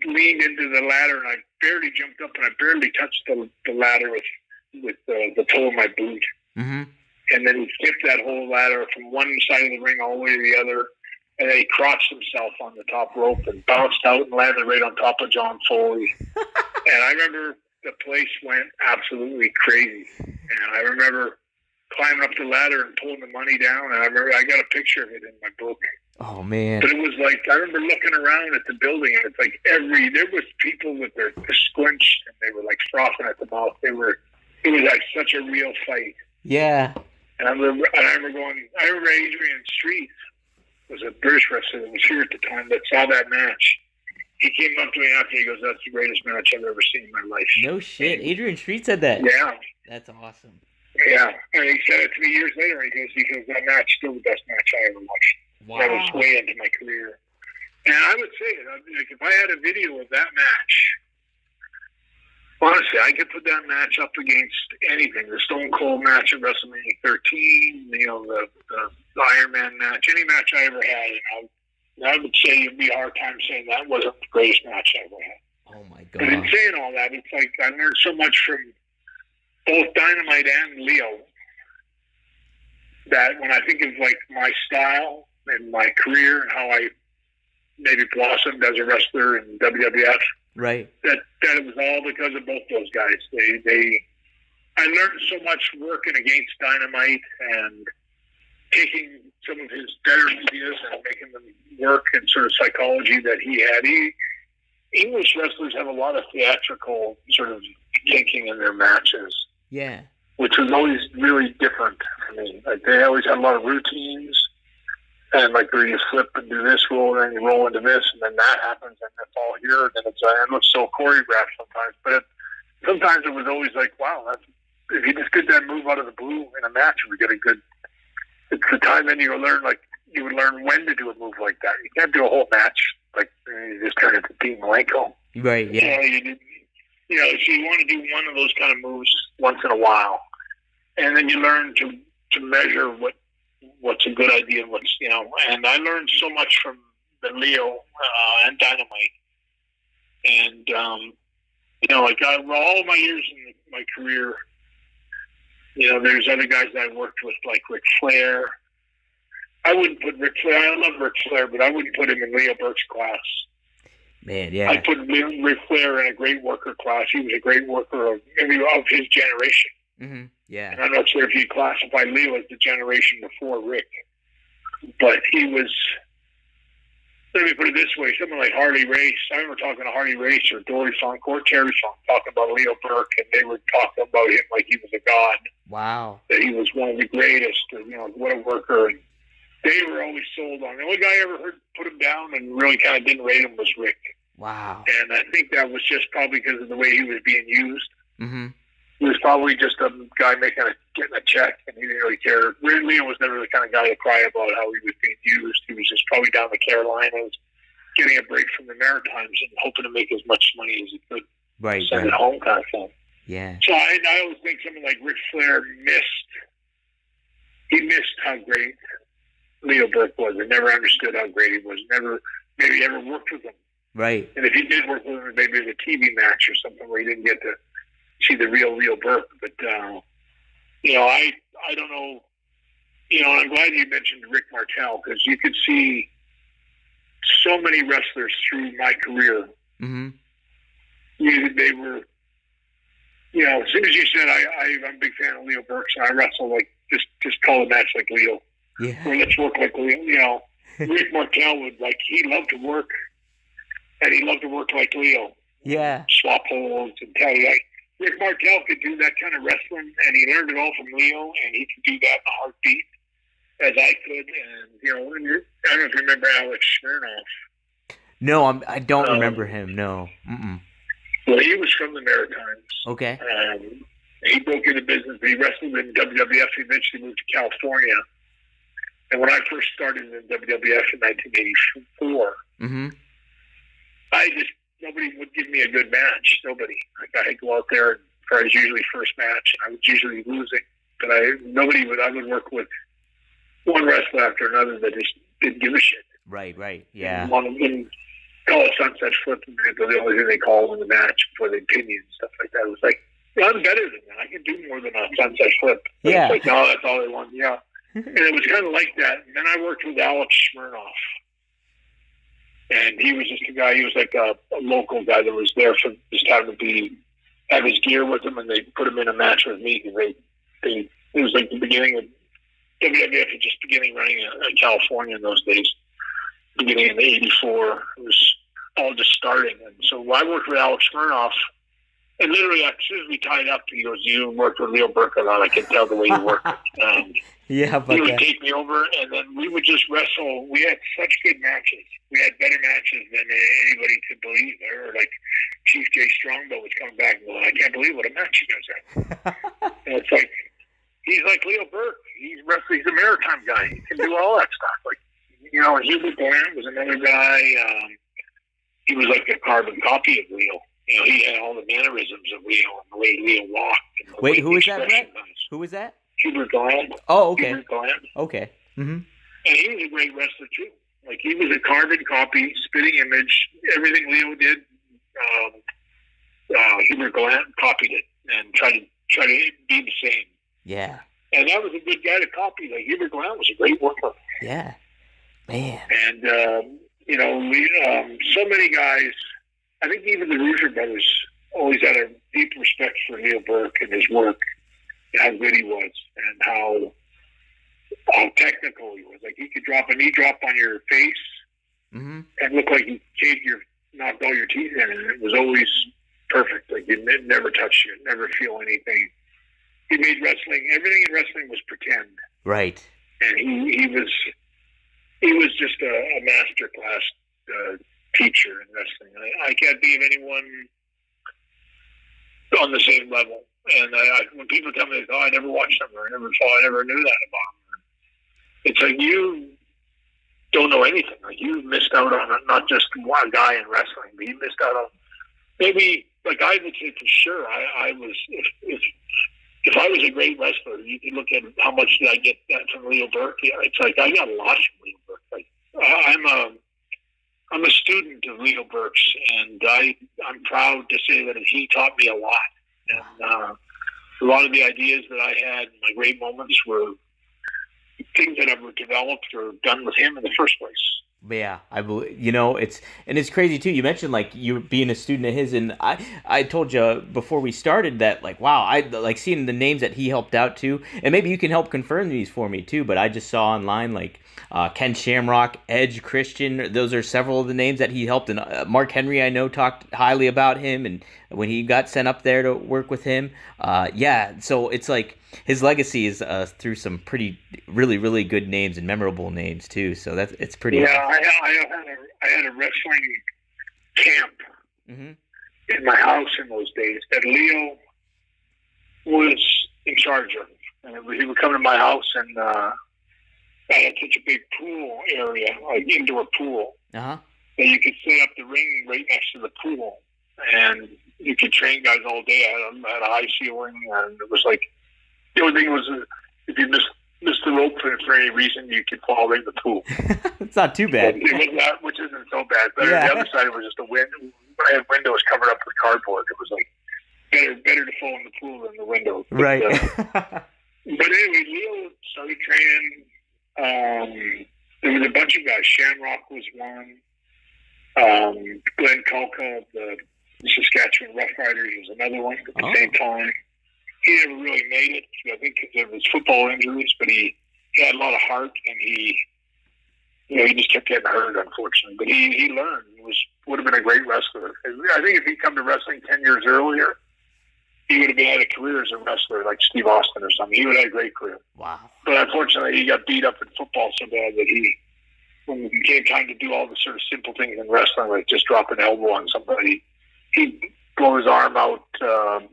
leaned into the ladder, and I barely jumped up, and I barely touched the ladder with the toe of my boot. Mm-hmm. And then he tipped that whole ladder from one side of the ring all the way to the other, and then he crotched himself on the top rope and bounced out and landed right on top of John Foley. And I remember the place went absolutely crazy. And I remember climbing up the ladder and pulling the money down, and I got a picture of it in my book. Oh man! But it was like, I remember looking around at the building, and it's like there was people with their squinched, and they were like frothing at the mouth. It was like such a real fight. Yeah. And I remember Adrian Street was a British wrestler that was here at the time that saw that match. He came up to me after, he goes, "That's the greatest match I've ever seen in my life." No shit. Adrian Street said that. Yeah. That's awesome. Yeah, and he said it to me years later. He goes, that match is still the best match I ever watched. Wow. That was way into my career. And I would say, like, if I had a video of that match, honestly, I could put that match up against anything. The Stone Cold match at WrestleMania 13, the Iron Man match, any match I ever had. And I would say it'd be a hard time saying that wasn't the greatest match I ever had. Oh my god. But in saying all that, it's like I learned so much from both Dynamite and Leo that when I think of like my style and my career and how I maybe blossomed as a wrestler in WWF, right, that it was all because of both those guys. I learned so much working against Dynamite and taking some of his better ideas and making them work and sort of psychology that he had. English wrestlers have a lot of theatrical sort of thinking in their matches. Yeah. Which was always really different for me. Like, they always had a lot of routines, and like where you flip and do this roll, and then you roll into this, and then that happens, and it's all here, and then it looks so choreographed sometimes. But sometimes it was always like, wow, if you just did that move out of the blue in a match, we get a good. It's the time then you would learn when to do a move like that. You can't do a whole match like you just turn it to Dean Malenko. Right. Yeah. So you want to do one of those kind of moves once in a while, and then you learn to measure what's a good idea and what's, and I learned so much from the Leo and Dynamite, and like all my years in my career, there's other guys that I worked with like Ric Flair. I wouldn't put Ric Flair. I love Ric Flair, but I wouldn't put him in Leo Burke's class. Man, yeah. I put Ric Flair in a great worker class. He was a great worker of his generation. Mm-hmm. Yeah. And I'm not sure if you classify Leo as the generation before Rick, but he was. Let me put it this way: someone like Harley Race. I remember talking to Harley Race or Dory Funk or Terry Funk talking about Leo Burke, and they were talking about him like he was a god. Wow. That he was one of the greatest. What a worker. And they were always sold on. The only guy I ever heard put him down and really kind of didn't rate him was Rick. Wow. And I think that was just probably because of the way he was being used. Mm-hmm. He was probably just a guy getting a check, and he didn't really care. Leo was never the kind of guy to cry about how he was being used. He was just probably down the Carolinas, getting a break from the Maritimes and hoping to make as much money as he could. Right. Send it home kind of thing. Yeah. So I always think someone like Ric Flair missed how great Leo Burke was. I never understood how great he was. Maybe ever worked with him. Right. And if he did work with him, maybe it was a TV match or something where he didn't get to see the real Leo Burke. But, I don't know. I'm glad you mentioned Rick Martel, because you could see so many wrestlers through my career. Mm-hmm. They were, as soon as you said I'm a big fan of Leo Burke, so I wrestle like just call a match like Leo. Yeah. Well, let's work like Leo. You know, Rick Martel would he loved to work, and he loved to work like Leo. Yeah. Swap holds and tell you. Rick Martel could do that kind of wrestling, and he learned it all from Leo, and he could do that in a heartbeat, as I could. And I don't know if you remember Alex Smirnoff. No, I don't remember him. No. Mm-mm. Well, he was from the Maritimes. Okay. He broke into business. He wrestled in WWF. He eventually moved to California. And when I first started in WWF in 1984, nobody would give me a good match. Nobody. Like, I'd go out there, and I was usually first match, and I was usually losing. But I would work with one wrestler after another that just didn't give a shit. Right, yeah. One of them call it sunset flip, and the only thing they call in the match before they pin you and stuff like that. It was like, I'm better than that. I can do more than a sunset flip. But yeah. It's like, no, that's all they want. Yeah. And it was kind of like that. And then I worked with Alex Smirnoff. And he was just a guy, he was like a local guy that was there for just having to have his gear with him, and they put him in a match with me. It was like the beginning of WWF was just beginning running in California in those days, beginning in '84. It was all just starting. And so I worked with Alex Smirnoff, and literally as soon as we tied up, he goes, "You worked with Leo Burke a lot. I can tell the way you work." Yeah, but he would take me over, and then we would just wrestle. We had such good matches. We had better matches than anybody could believe. Or like Chief Jay Strongbow was coming back and going, "I can't believe what a match you guys had." And it's like, he's like Leo Burke. He's a maritime guy. He can do all that stuff. Like, and Hubert Glenn was another guy. He was like a carbon copy of Leo. He had all the mannerisms of Leo and the way Leo walked. Wait, who was that, Bret? Who was that? Hubert Glenn. Oh, okay. Hubert Glenn. Okay. Mm-hmm. And he was a great wrestler too. Like, he was a carbon copy, spitting image. Everything Leo did, Hubert Glenn copied it and tried to be the same. Yeah. And that was a good guy to copy. Like, Hubert Glenn was a great worker. Yeah. Man. And so many guys. I think even the Rouger brothers always had a deep respect for Leo Burke and his work, and how good he was, and how technical he was. Like, he could drop a knee drop on your face and look like you knocked all your teeth in, and it was always perfect. Like, it never touched you, never feel anything. He made everything in wrestling was pretend. Right. And he was just a master class teacher in wrestling. I can't think of anyone on the same level. And when people tell me, I never watched them, or I never knew that about them, it's like, you don't know anything. Like, you missed out on not just one guy in wrestling, but you missed out on maybe, like, I would say for sure, I was, if I was a great wrestler, you could look at how much did I get that from Leo Burke. It's like, I got a lot from Leo Burke. Like, I'm a student of Leo Burke's, and I'm proud to say that he taught me a lot. And a lot of the ideas that I had in my great moments were things that were developed or done with him in the first place. Yeah, I believe, it's crazy too. You mentioned, like, you being a student of his, and I told you before we started that, like, wow, I like seeing the names that he helped out too, and maybe you can help confirm these for me too. But I just saw online, like, Ken Shamrock, Edge Christian. Those are several of the names that he helped, and Mark Henry, I know, talked highly about him, and when he got sent up there to work with him, so it's like his legacy is through some really, really good names and memorable names too. So it's pretty. Yeah, I had a wrestling camp in my house in those days that Leo was in charge of. And he would come to my house, and I had such a big pool area, like indoor pool, that you could set up the ring right next to the pool, and you could train guys all day. I had a high ceiling, and it was like, the only thing was, if you missed the rope for any reason, you could fall right in the pool. It's not too bad. It wasn't that, which isn't so bad. But on the other side, it was just a window. I had windows covered up with cardboard. It was like better to fall in the pool than the window. But, right. But anyway, Leo started training. There was a bunch of guys. Shamrock was one. Glenn Kalka of the Saskatchewan Rough Riders was another one at the same time. He never really made it, I think, because of his football injuries, but he he had a lot of heart, and he just kept getting hurt, unfortunately. But he learned. Would have been a great wrestler. I think if he'd come to wrestling 10 years earlier, he would have had a career as a wrestler like Steve Austin or something. He would have had a great career. Wow. But unfortunately, he got beat up in football so bad that when it came time to do all the sort of simple things in wrestling, like just drop an elbow on somebody, he'd blow his arm out,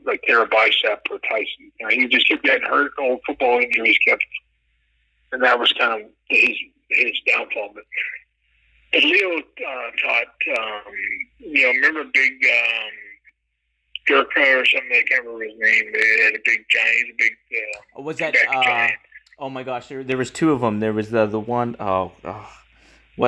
like tear a bicep or Tyson. He just kept getting hurt. Old football injuries kept, and that was kind of his downfall. But Leo taught, remember big Gurkha or something? I can't remember his name. They had a big giant. He's a big. Was that? giant. Oh my gosh, there was two of them. There was the one. Well,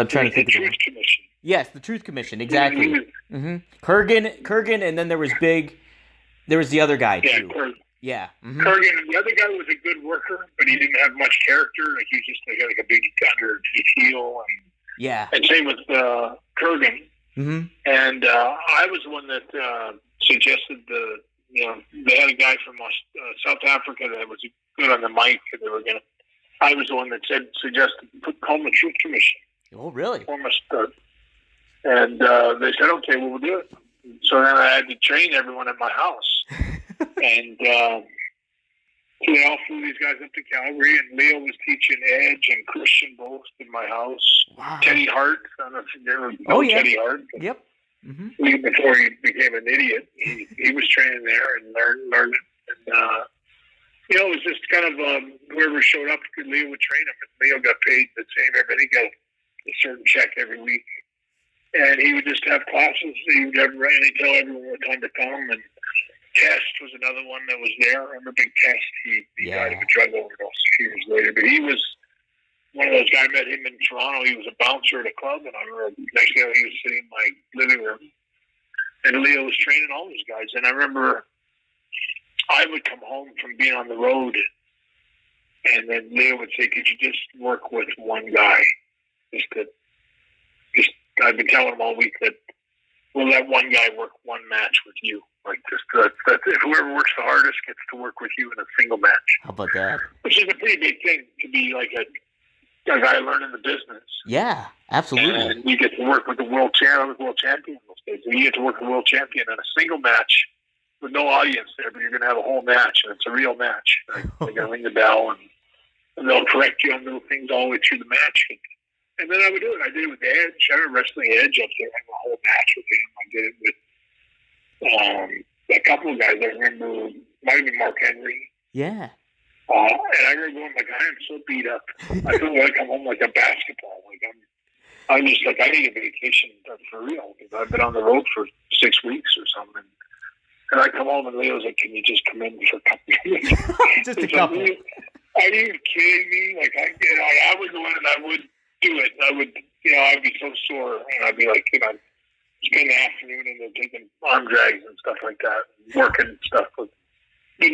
I'm trying to think of the Truth Commission. Yes, the Truth Commission, exactly. Kurgan, and then there was the other guy too. Kurgan. Yeah. Mm-hmm. Kurgan, the other guy was a good worker, but he didn't have much character. Like he was just like a big gunner, heel, and same with Kurgan. Mm-hmm. And I was the one that suggested they had a guy from South Africa that was good on the mic, and I was the one that suggested call him the Truth Commission. Oh, really? And they said, okay, well, we'll do it. So then I had to train everyone at my house. And so they all flew these guys up to Calgary, and Leo was teaching Edge and Christian both in my house. Wow. Teddy Hart, I don't know if you ever know Teddy Hart. Yep. Mm-hmm. Even before he became an idiot, he was training there and learned it. And, it was just kind of whoever showed up, Leo would train him. And Leo got paid the same every. He got a certain check every week. And he would just have classes. He would and he'd tell everyone what time to come. And Test was another one that was there. I remember Big Test. He died of a drug overdose a few years later. But he was one of those guys. I met him in Toronto. He was a bouncer at a club. And I remember next day he was sitting in my living room. And Leo was training all these guys. And I remember I would come home from being on the road. And then Leo would say, could you just work with one guy? I've been telling him all week that we'll let one guy work one match with you. Like whoever works the hardest gets to work with you in a single match. How about that? Which is a pretty big thing to be like a guy learning the business. Yeah, absolutely. And you get to work with the world champion. You get to work with the world champion in a single match with no audience there, but you're going to have a whole match, and it's a real match. Right? They're going to ring the bell, and they'll correct you on little things all the way through the match. And then I would do it. I did it with Edge. I remember wrestling Edge up there, having a whole match with him. I did it with a couple of guys. I remember, might have been Mark Henry. Yeah. And I remember going, like, I am so beat up. I feel like I'm home like a basketball. Like I'm just like, I need a vacation for real, because I've been on the road for 6 weeks or something. And I come home and Leo's like, can you just come in for a couple of minutes? Just a couple. Like, are you kidding me? Like, I would go in and I would do it. I would, I'd be so sore, and I'd be like, spend the afternoon in there taking arm drags and stuff like that, working stuff with. But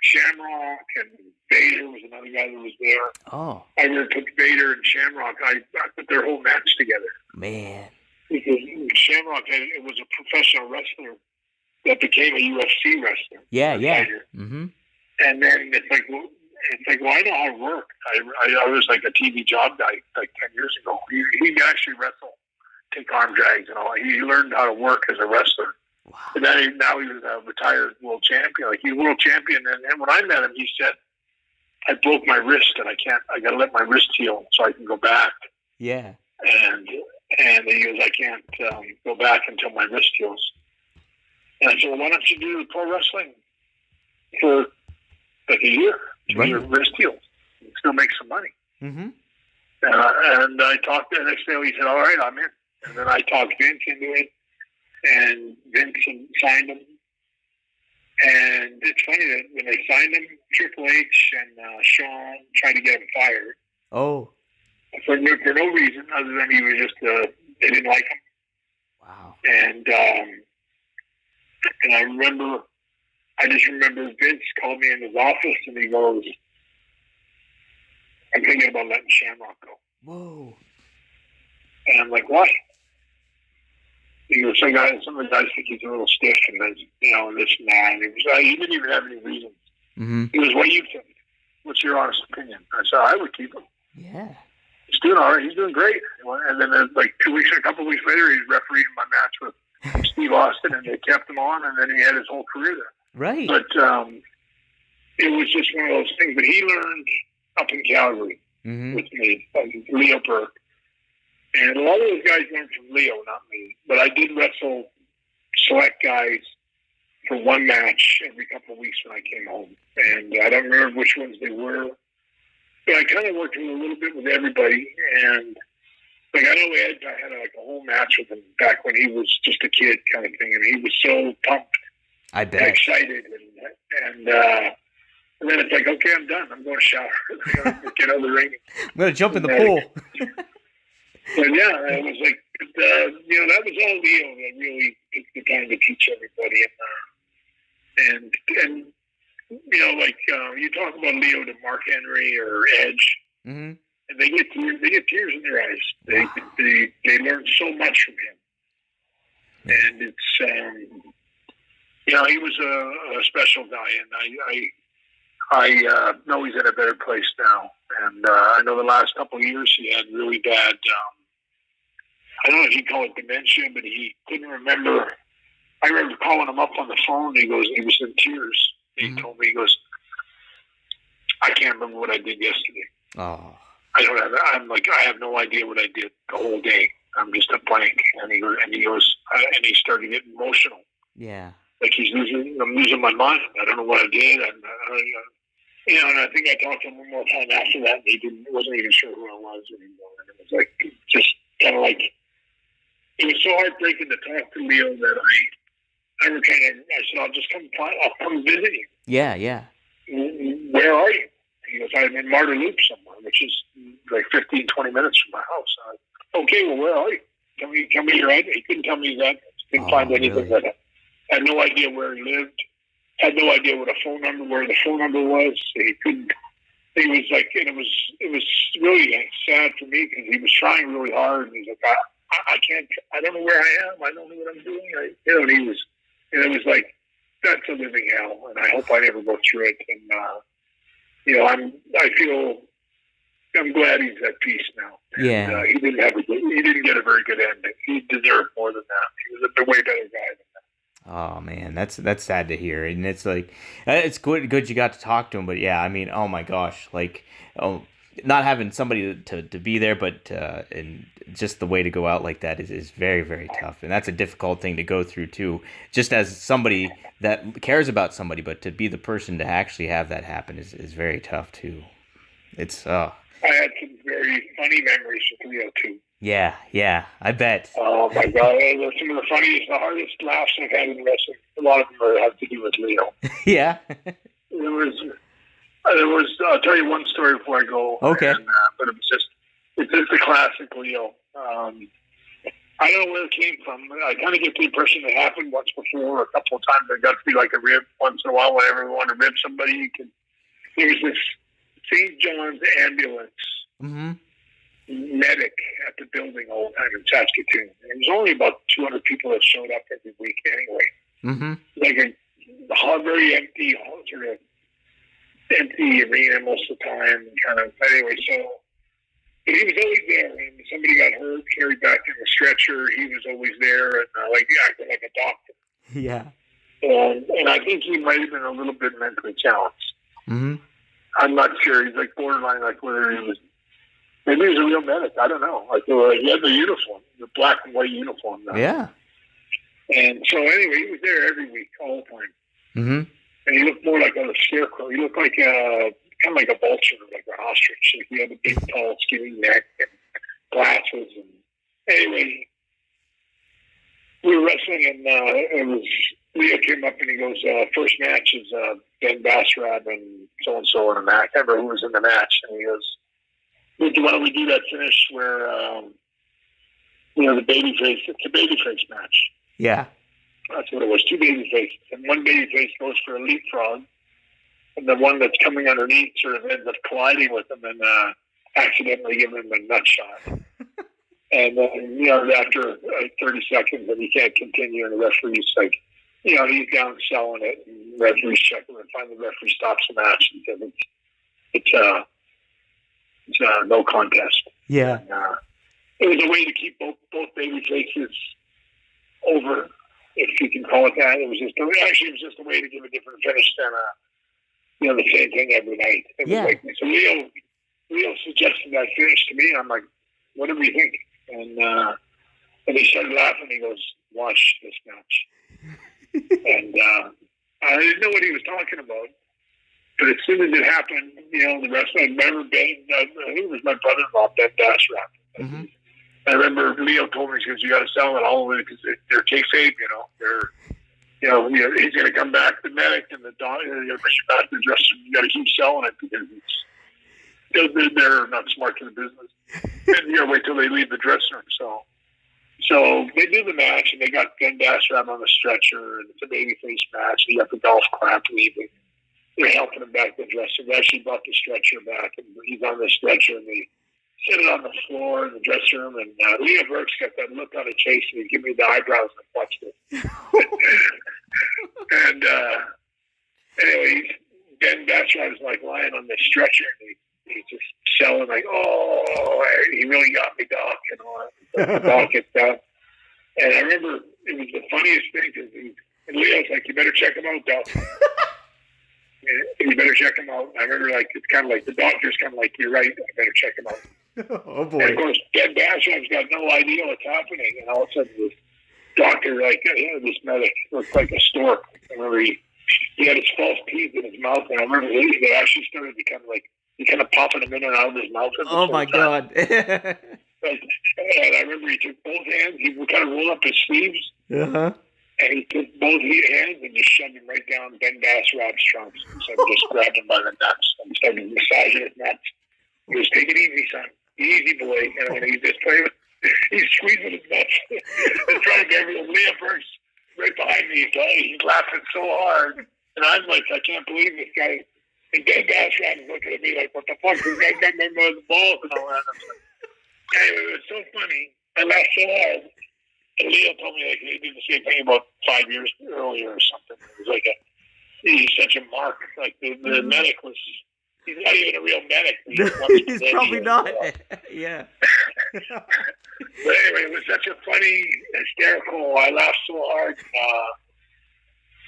Shamrock and Vader was another guy that was there. Oh. I remember put Vader and Shamrock. I put their whole match together. Man. Because Shamrock it was a professional wrestler that became a UFC wrestler. Yeah. Mm-hmm. And then it's like, well, I know how to work. I was like a TV job guy like 10 years ago. He actually wrestle, take arm drags and all. He learned how to work as a wrestler. Wow. And then now he was a retired world champion. Like, he's world champion. And when I met him, he said, I broke my wrist and I got to let my wrist heal so I can go back. Yeah. And he goes, I can't go back until my wrist heals. And I said, well, why don't you do pro wrestling for like a year? Right. Your wrist heals. You still make some money. Mm-hmm. And I talked the next day. He said, all right, I'm in. And then I talked Vince into it. And Vince signed him. And it's funny that when they signed him, Triple H and Shawn tried to get him fired. Oh. For no reason other than he was just, they didn't like him. Wow. And I just remember Vince called me in his office and he goes, I'm thinking about letting Shamrock go. Whoa. And I'm like, why? He goes, some of the guys think he's a little stiff and then, this and that. And he didn't even have any reasons. Mm-hmm. He goes, what do you think? What's your honest opinion? I said, I would keep him. Yeah. He's doing all right. He's doing great. And then like a couple of weeks later, he's refereeing my match with Steve Austin, and they kept him on, and then he had his whole career there. Right. But it was just one of those things. But he learned up in Calgary with me, Leo Burke. And a lot of those guys learned from Leo, not me. But I did wrestle select guys for one match every couple of weeks when I came home. And I don't remember which ones they were. But I kind of worked a little bit with everybody. And like, I know Ed, I had like a whole match with him back when he was just a kid kind of thing. And he was so pumped. I bet. And excited. And then it's like, okay, I'm done. I'm going to shower. I'm going to get out of the ring. I'm going to jump in the pool. But yeah, it was like, that was all Leo that really took the time to teach everybody. And you talk about Leo to Mark Henry or Edge, and they get tears in their eyes. They learn so much from him, and it's he was a special guy, and I know he's in a better place now. And I know the last couple of years he had really bad, I don't know if you call it dementia, but he couldn't remember. I remember calling him up on the phone. He was in tears. He told me, he goes, I can't remember what I did yesterday. Oh. I have no idea what I did the whole day. I'm just a blank. And he started getting emotional. Yeah. Like I'm losing my mind. I don't know what I did. And I think I talked to him one more time after that, and he wasn't even sure who I was anymore. And it was like, just kind of like, it was so heartbreaking to talk to Leo that I said, I'll come visit you. Yeah, yeah. Where are you? He goes, I'm in Martyr Loop somewhere, which is like 15, 20 minutes from my house. I'm like, okay, well, where are you? Tell me your address. He couldn't tell me that. Couldn't find anything. Really? Had no idea where he lived. Had no idea where the phone number was. He couldn't. He was like, and it was really sad for me because he was trying really hard. And he's like, I can't. I don't know where I am. I don't know what I'm doing. And he was, and it was like, that's a living hell. And I hope I never go through it. And I'm glad he's at peace now. Yeah. And, he didn't get a very good ending. He deserved more than that. He was a way better guy than that. Oh man, that's sad to hear, and it's like it's good you got to talk to him, but yeah, I mean, oh my gosh, like not having somebody to be there, but and just the way to go out like that is very, very tough, and that's a difficult thing to go through too. Just as somebody that cares about somebody, but to be the person to actually have that happen is very tough too. It's I had some very funny memories with Leo too. Yeah, I bet. Oh my God, those are some of the funniest, the hardest laughs I've had in wrestling. A lot of them have to do with Leo. Yeah. There was. I'll tell you one story before I go. Okay. But it's just a classic Leo. I don't know where it came from. I kind of get the impression it happened once before, a couple of times. It got to be like a rib once in a while. Whenever you want to rib somebody, there was this St. John's ambulance. Medic at the building all the time in Saskatoon. And it was only about 200 people that showed up every week anyway. Like a very empty, sort of empty arena most of the time. Anyway, so but he was always there. And somebody got hurt, carried back in the stretcher. He was always there and acting like a doctor. Yeah. And I think he might have been a little bit mentally challenged. I'm not sure. He's like borderline, like whether he was. Maybe he was a real medic. I don't know. He had the uniform, the black and white uniform. Now. Yeah. And so anyway, he was there every week, all the time. And he looked more like a scarecrow. He looked like kind of like a vulture, like an ostrich. Like he had a big, tall, skinny neck and glasses. And anyway, we were wrestling, and it was Leo came up and he goes, "First match is Ben Bassrab and so and so in a match." I can't remember who was in the match, and he goes, "Why don't we do that finish where, the babyface, it's a babyface match." Yeah. That's what it was, 2 babyfaces. And one babyface goes for a leapfrog, and the one that's coming underneath sort of ends up colliding with him and accidentally giving him a nut shot. And then, after 30 seconds, and he can't continue, and the referee's like, he's down selling it, and the referee's checking, and finally the referee stops the match and says, it's no contest. Yeah. And, it was a way to keep both baby faces over, if you can call it that. It was just a way to give a different finish than the same thing every night. It was like, so Leo suggested that finish to me, and I'm like, what do we think? And he started laughing. He goes, watch this match. And I didn't know what he was talking about. But as soon as it happened, the rest of it, I remember Ben, I think it was my brother-in-law, Ben Dashrap. Mm-hmm. I remember Leo told me, he goes, you got to sell it all the way because they're kayfabe, he's going to come back, the medic and the dog, they're going to bring you back to the dressing room. You got to keep selling it because they're not smart to the business. And wait till they leave the dressing room. So they do the match, and they got Ben Dashrap on the stretcher, and it's a babyface match. You got the golf clap leaving. They're helping him back to the dressing room. They actually brought the stretcher back, and he's on the stretcher, and they set it on the floor in the dressing room. And Leo Burke's got that look on his face, and he give me the eyebrows and watch this. And anyway, Ben Dashrap was like lying on the stretcher, and he's just selling like, oh, he really got me, Doc, and all that. The Doc gets down. And I remember it was the funniest thing because Leo's like, you better check him out, Doc. You better check him out. I remember it's kind of like the doctor's kind of like, you're right, I better check him out. Oh boy. And of course, Ben Dashrap's got no idea what's happening, and all of a sudden this doctor, this medic looked like a stork. I remember he had his false teeth in his mouth, and I remember they actually started to kind of popping them in and out of his mouth. Oh my God. And I remember he took both hands, he would kind of roll up his sleeves. Uh-huh. And he took both hands and just shoved him right down Ben Dashrap's trunks. And so just grabbed him by the nuts and started massaging his nuts. He was, take it easy, son. Easy, boy. And he's just playing. He's squeezing his nuts and trying to get everything. Leo Burke's right behind me. He's laughing so hard. And I'm like, I can't believe this guy. And Ben Dashrap is looking at me like, what the fuck? This guy got me by the balls and all that. Anyway, it was so funny. I laughed so hard. And Leo told me they did the same thing about 5 years earlier or something. It was he's such a mark. Like the medic he's not even a real medic. He's probably not. Yeah. But anyway, it was such a funny, hysterical. I laughed so hard.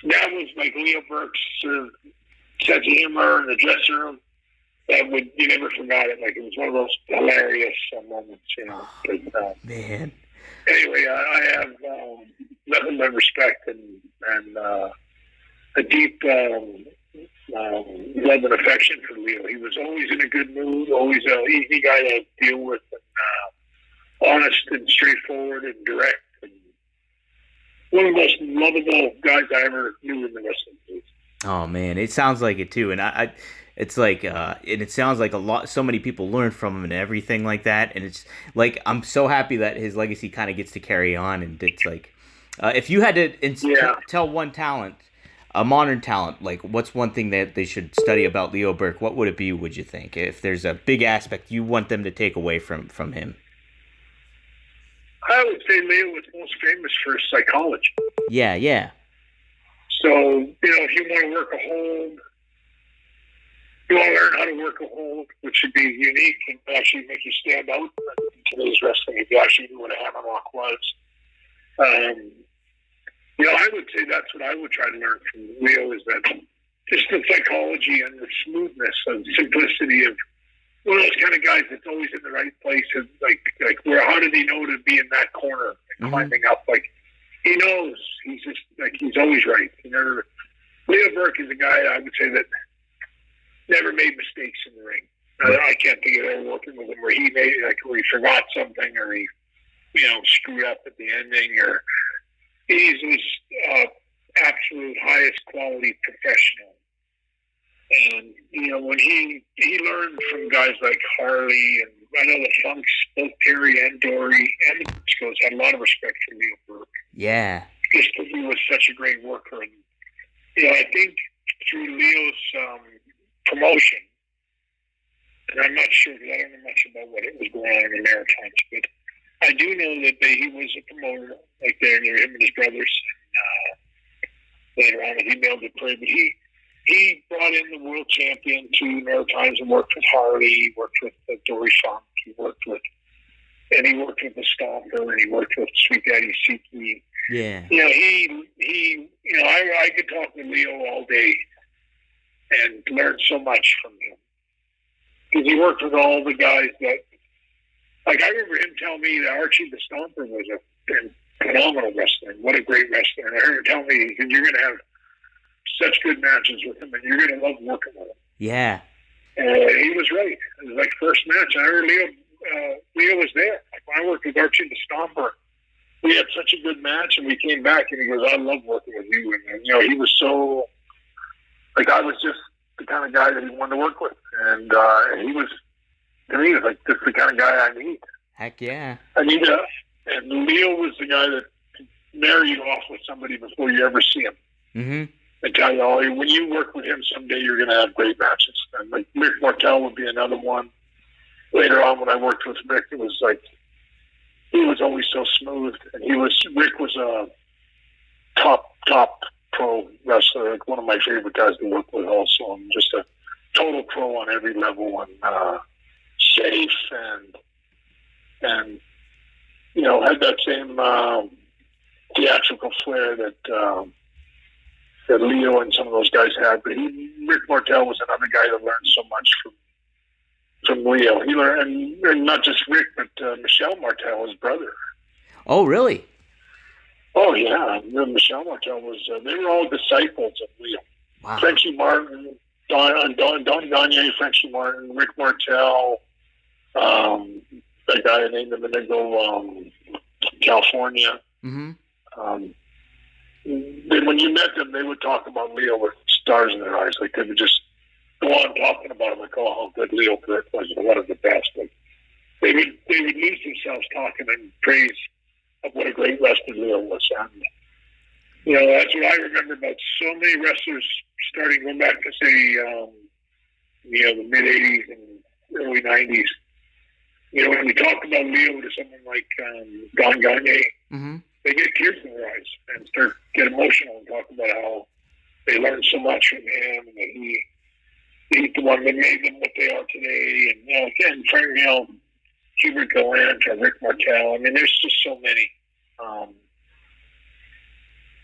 That was like Leo Burke's sort of sense of humor in the dressing room. You never forgot it. Like it was one of those hilarious moments, But, man. Anyway, I have nothing but respect and a deep love and affection for Leo. He was always in a good mood, always an easy guy to deal with, and honest and straightforward and direct. And one of the most lovable guys I ever knew in the wrestling business. Oh man, it sounds like it too, and it's like, and it sounds like so many people learn from him and everything like that, and it's like, I'm so happy that his legacy kind of gets to carry on, and it's like, if you had to tell one talent, a modern talent, like what's one thing that they should study about Leo Burke, what would it be, would you think, if there's a big aspect you want them to take away from him? I would say Leo was most famous for psychology. Yeah. So, if you want to work a hold, you want to learn how to work a hold, which should be unique and actually make you stand out in today's wrestling, if you actually knew what a hammerlock was. I would say that's what I would try to learn from Leo, is that just the psychology and the smoothness and simplicity of one of those kind of guys that's always in the right place. And like how did he know to be in that corner and climbing up? Like, he knows. He's just he's always right. Leo Burke is a guy, I would say, that never made mistakes in the ring. I can't think of ever working with him where he made where he forgot something, or he screwed up at the ending, or he's this absolute highest quality professional. And when he learned from guys like Harley, and I know the Funks, both Terry and Dory and the Briscoes had a lot of respect for Leo Burke. Yeah. Just because he was such a great worker. And I think through Leo's promotion, and I'm not sure because I don't know much about what it was going on in the Maritimes, but I do know that he was a promoter, like there near him and his brothers. And later on, he mailed the parade, but he brought in the world champion to Maritimes and worked with Harley, he worked with Dory Funk, he worked with the Stomper, and he worked with Sweet Daddy Siki. Yeah. He I could talk with Leo all day and learn so much from him. Because he worked with all the guys that, like, I remember him telling me that Archie the Stomper was a phenomenal wrestler. What a great wrestler. And I heard him tell me, he said, you're going to have such good matches with him, and you're going to love working with him. Yeah. And he was right. It was like first match. I heard Leo was there. Like, when I worked with Archie the Stomper, we had such a good match, and we came back, and he goes, I love working with you. And he was so, like, I was just the kind of guy that he wanted to work with. And he was, to me, like, this is the kind of guy I need. Heck yeah. And Leo was the guy that could marry you off with somebody before you ever see him. Mm-hmm. I tell you, when you work with him someday, you're going to have great matches. And like Rick Martel would be another one. Later on, when I worked with Rick, it was like he was always so smooth, and Rick was a top pro wrestler, like one of my favorite guys to work with, also, and just a total pro on every level, and safe, and had that same theatrical flair that Leo and some of those guys had. But Rick Martel was another guy that learned so much from Leo. He learned, and not just Rick, but Michel Martel, his brother. Oh, really? Oh, yeah. Michel Martel was, they were all disciples of Leo. Wow. Frenchie Martin, Don Gagne, Frenchie Martin, Rick Martel, that guy named him Inigo, California. Mm-hmm. When you met them, they would talk about Leo with stars in their eyes. Like, they would just go on talking about him, like, oh, how good Leo Burke was, and one of the best. Like, they would lose themselves talking in praise of what a great wrestler Leo was. And, that's what I remember about so many wrestlers going back to, say, the mid-'80s and early '90s. When we talk about Leo to someone like Don Gagne, mm-hmm. they get tears in their eyes and get emotional and talk about how they learned so much from him, and that he's the one that made them what they are today. And again, Hubert Gallant or Rick Martel. I mean, there's just so many.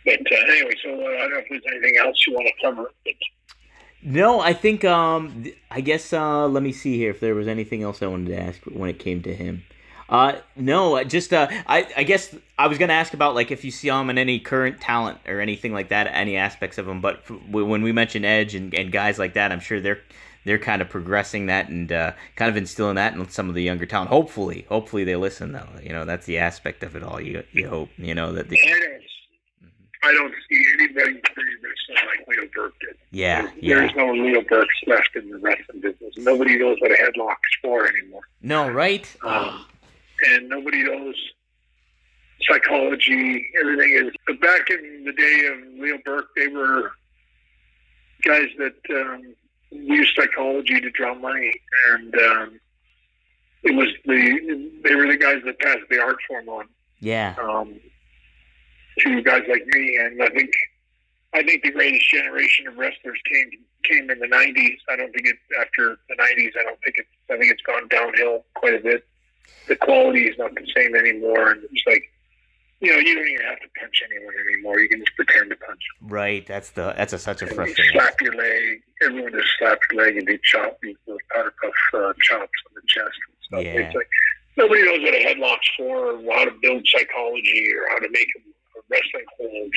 But anyway, so I don't know if there's anything else you want to cover. But no, I think I guess let me see here if there was anything else I wanted to ask when it came to him. No, just I guess I was gonna ask about, like, if you see him in any current talent or anything like that, any aspects of him. But when we mention Edge and guys like that, I'm sure they're kind of progressing that and kind of instilling that in some of the younger talent. Hopefully they listen though. That's the aspect of it all. You hope that I don't see anybody wrestling like Leo Burke did. Yeah. There's no Leo Burks left in the wrestling business. Nobody knows what a headlock's for anymore. No, right? And nobody knows psychology. Everything is. But back in the day of Leo Burke, they were guys that used psychology to draw money, and they were the guys that passed the art form on. Yeah. To guys like me, and I think the greatest generation of wrestlers came in the '90s. I don't think after the '90s. I think it's gone downhill quite a bit. The quality is not the same anymore, and it's like, you don't even have to punch anyone anymore. You can just pretend to punch. Right. That's such a and frustrating. Slap your leg. Everyone just slaps your leg and they chop you with powder puff chops on the chest and stuff. Yeah. It's like nobody knows what a headlock's for, or how to build psychology, or how to make a wrestling hold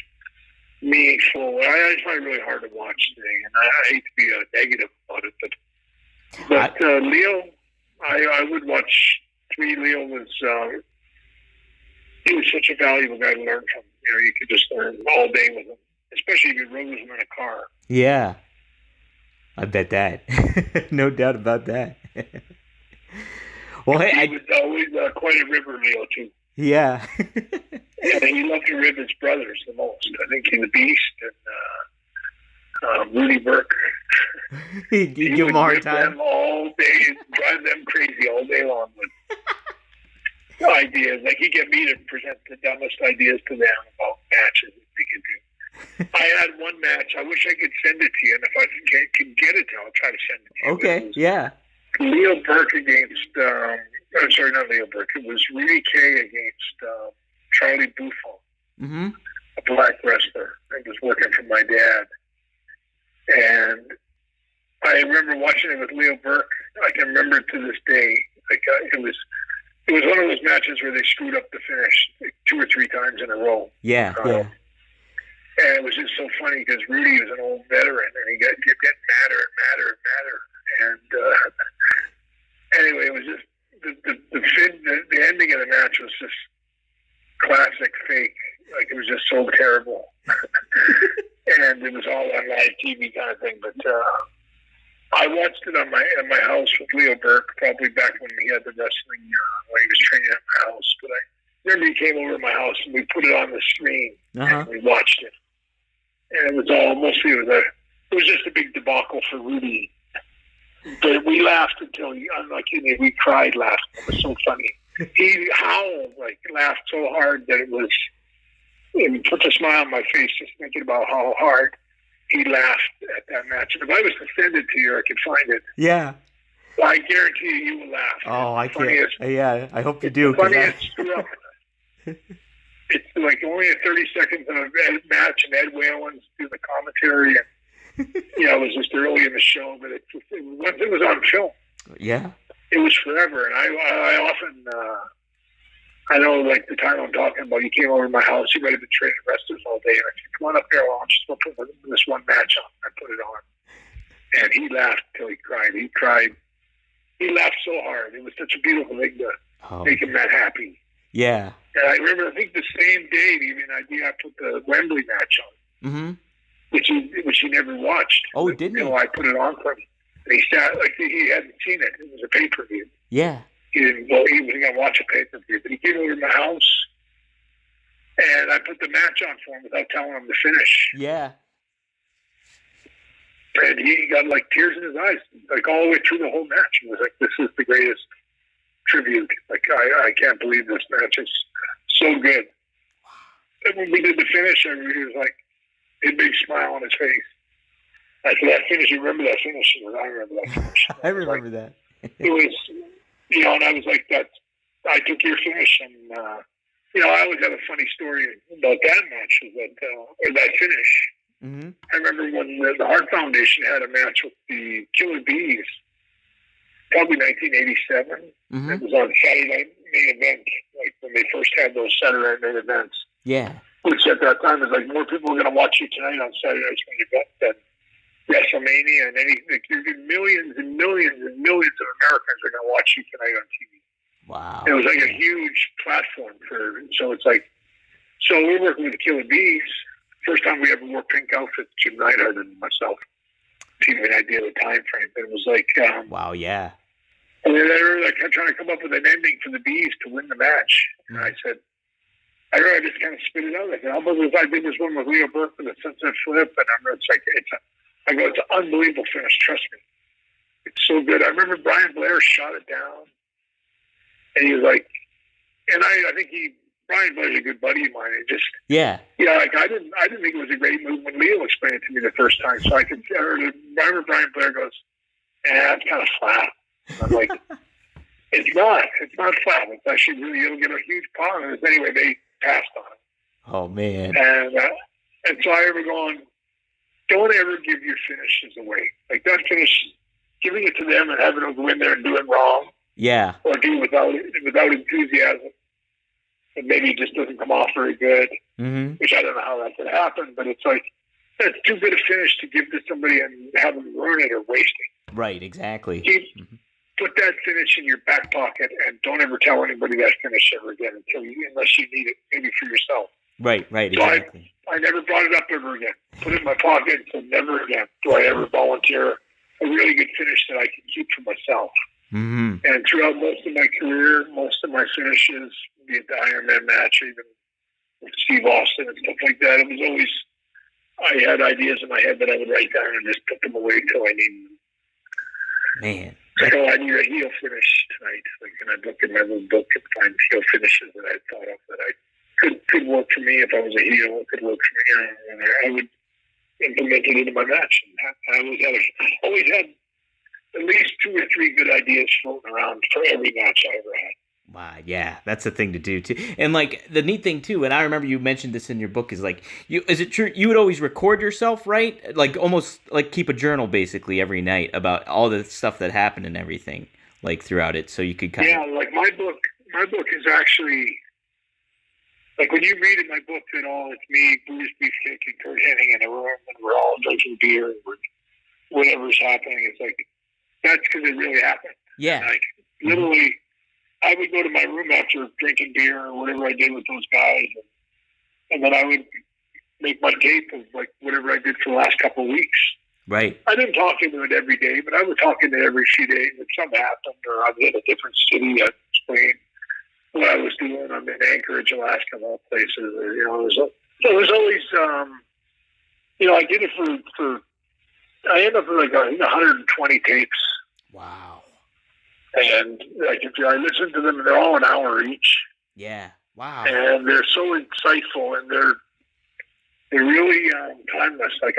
meaningful. I find it really hard to watch today, and I hate to be negative about it, but Leo, I would watch. To me, Leo was he was such a valuable guy to learn from. You could just learn all day with him, especially if you rode with him in a car. Yeah, I bet that. No doubt about that. Well, hey, he was always quite a ribber, Leo, too. Yeah. Yeah, he loved to rib his brothers the most. I think the Beast and Rudy Burke. He give them a hard time. Them all day, drive them crazy all day long with ideas. Like, he'd get me to present the dumbest ideas to them about matches that we could do. I had one match. I wish I could send it to you, and if I can get it, I'll try to send it to you. Okay, yeah. Leo Burke against, I'm sorry, not Leo Burke. It was Rudy Kay against Charlie Buffon, Mm-hmm. a black wrestler. I was working for my dad. And I remember watching it with Leo Burke. I can remember it to this day. Like it was one of those matches where they screwed up the finish like 2 or 3 times in a row. Yeah, yeah. And it was just so funny because Rudy was an old veteran, and he kept getting madder and madder and madder. And anyway, it was just the ending of the match was just classic fake. Like it was just so terrible, and it was all on live TV kind of thing. But I watched it at my house with Leo Burke, probably back when he had the wrestling when he was training at my house. But I remember he came over to my house and we put it on the screen and we watched it. And it was all mostly it was just a big debacle for Rudy. But we laughed until we cried laughing. It was so funny. He howled, laughed so hard that it put a smile on my face just thinking about how hard he laughed at that match. And if I was to send it to you, I could find it. Yeah. I guarantee you will laugh. Oh, I can't. Yeah, I hope you do. Funniest stuff. It's like only a 30 seconds of a match, and Ed Whalen's doing the commentary, and it was just early in the show, but once it was on film, yeah, it was forever. And I often, I know, like the time I'm talking about, he came over to my house. He might have been training wrestlers all day, and I said, "Come on up here, I'm just going to put this one match on." I put it on, and he laughed till he cried. He cried. He laughed so hard. It was such a beautiful thing to make him that happy. Yeah. And I remember, I think the same day, I put the Wembley match on, which he never watched. Oh, didn't he? I put it on for him. And he sat like he hadn't seen it. It was a pay-per-view. Yeah. He didn't go. He wasn't gonna watch a pay-per-view, but he came over to my house, and I put the match on for him without telling him to finish. Yeah. And he got like tears in his eyes, like all the way through the whole match. He was like, "This is the greatest tribute. Like I can't believe this match is so good." And when we did the finish, he was like a big smile on his face. I said, "That finish, you remember that finish?" He goes, "I remember that finish." I remember that. It was, and I was like, "That I took your finish," and I always have a funny story about that match, or that finish. Mm-hmm. I remember when the Hart Foundation had a match with the Killer Bees, probably 1987. Mm-hmm. It was on Saturday Night Main Event, like when they first had those Saturday Night Main Events. Yeah. Which at that time was like, more people are going to watch you tonight on Saturday Night's Main Event than WrestleMania and millions and millions and millions of Americans are going to watch you tonight on TV. Wow. It was like a huge platform so it's like, so we're working with the Killer Bees. First time we ever wore pink outfits, Jim Neidhart and myself. To give you an idea of the time frame. It was like, wow, yeah. And they were like trying to come up with an ending for the Bees to win the match. And I said, I just kind of spit it out. I said, how about if I did this one with Leo Burke with a sunset flip? And it's an unbelievable finish. Trust me. It's so good. I remember Brian Blair shot it down. And he was like, and I think Brian Blair's a good buddy of mine. It just, like I didn't think it was a great move when Leo explained it to me the first time. So I remember Brian Blair goes, "It's kind of flat." I'm like, it's not flat. It's actually it'll get a huge pop. Anyway, they passed on it. Oh man. And so I remember going, don't ever give your finishes away. Like that finish, giving it to them and having them go in there and do it wrong. Yeah. Or do it without enthusiasm. And maybe it just doesn't come off very good. Mm-hmm. Which I don't know how that could happen, but it's like, that's too good a finish to give to somebody and have them ruin it or waste it. Right, exactly. Put that finish in your back pocket and don't ever tell anybody that finish ever again unless you need it, maybe for yourself. Right, so exactly. I never brought it up ever again. Put it in my pocket and said, never again do I ever volunteer a really good finish that I can keep for myself. Mm-hmm. And throughout most of my career, most of my finishes, be it the Iron Man match, even with Steve Austin and stuff like that, it was always, I had ideas in my head that I would write down and just put them away until I needed them. Man. Like, I need a heel finish tonight. Like, and I look in my little book and find heel finishes that I thought of that I could work for me if I was a heel. It could work for me, and I would implement it into my match. And always had at least 2 or 3 good ideas floating around for every match I ever had. Wow, yeah, that's the thing to do too. And like the neat thing too, and I remember you mentioned this in your book, is like is it true you would always record yourself, right? Like almost like keep a journal basically every night about all the stuff that happened and everything, like throughout it, so you could kind of like my book is actually like when you read in my book that all it's me, Bruce Beefcake, and Kurt Hennig in a room, and we're all drinking beer and whatever's happening. It's like that's because it really happened. Yeah, and like literally. I would go to my room after drinking beer or whatever I did with those guys, and then I would make my tape of like whatever I did for the last couple of weeks. Right. I didn't talk into it every day, but I would talk into it every few days. If something happened, or I was in a different city, I'd explain what I was doing. I'm in Anchorage, Alaska, of all places. So there's always, I did it for. I ended up with like 120 tapes. Wow. And like if I listen to them, they're all an hour each. Yeah. Wow. And they're so insightful, and they're really timeless. Like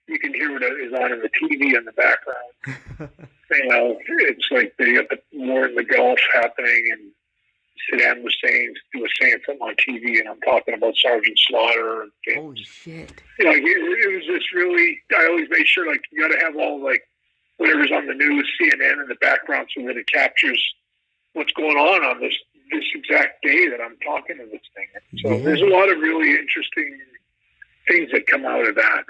you can hear what is on in the TV in the background. It's like they got the war in the Gulf happening, and Saddam Hussein was saying something on TV, and I'm talking about Sergeant Slaughter. And holy shit! It was just really. I always made sure like you got to have all like. Whatever's on the news, CNN in the background, so that it captures what's going on this exact day that I'm talking to this thing. So there's a lot of really interesting things that come out of that.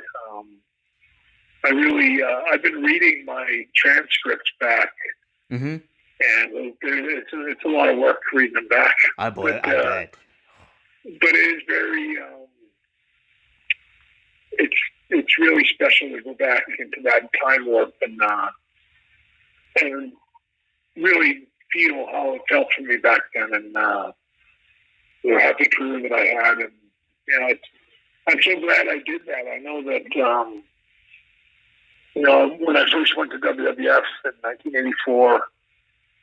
I've been reading my transcripts back, and it's a lot of work reading them back. I bet. But it is very. It's really special to go back into that time warp and really feel how it felt for me back then, and the happy career that I had. And I'm so glad I did that. I know that when I first went to WWF in 1984,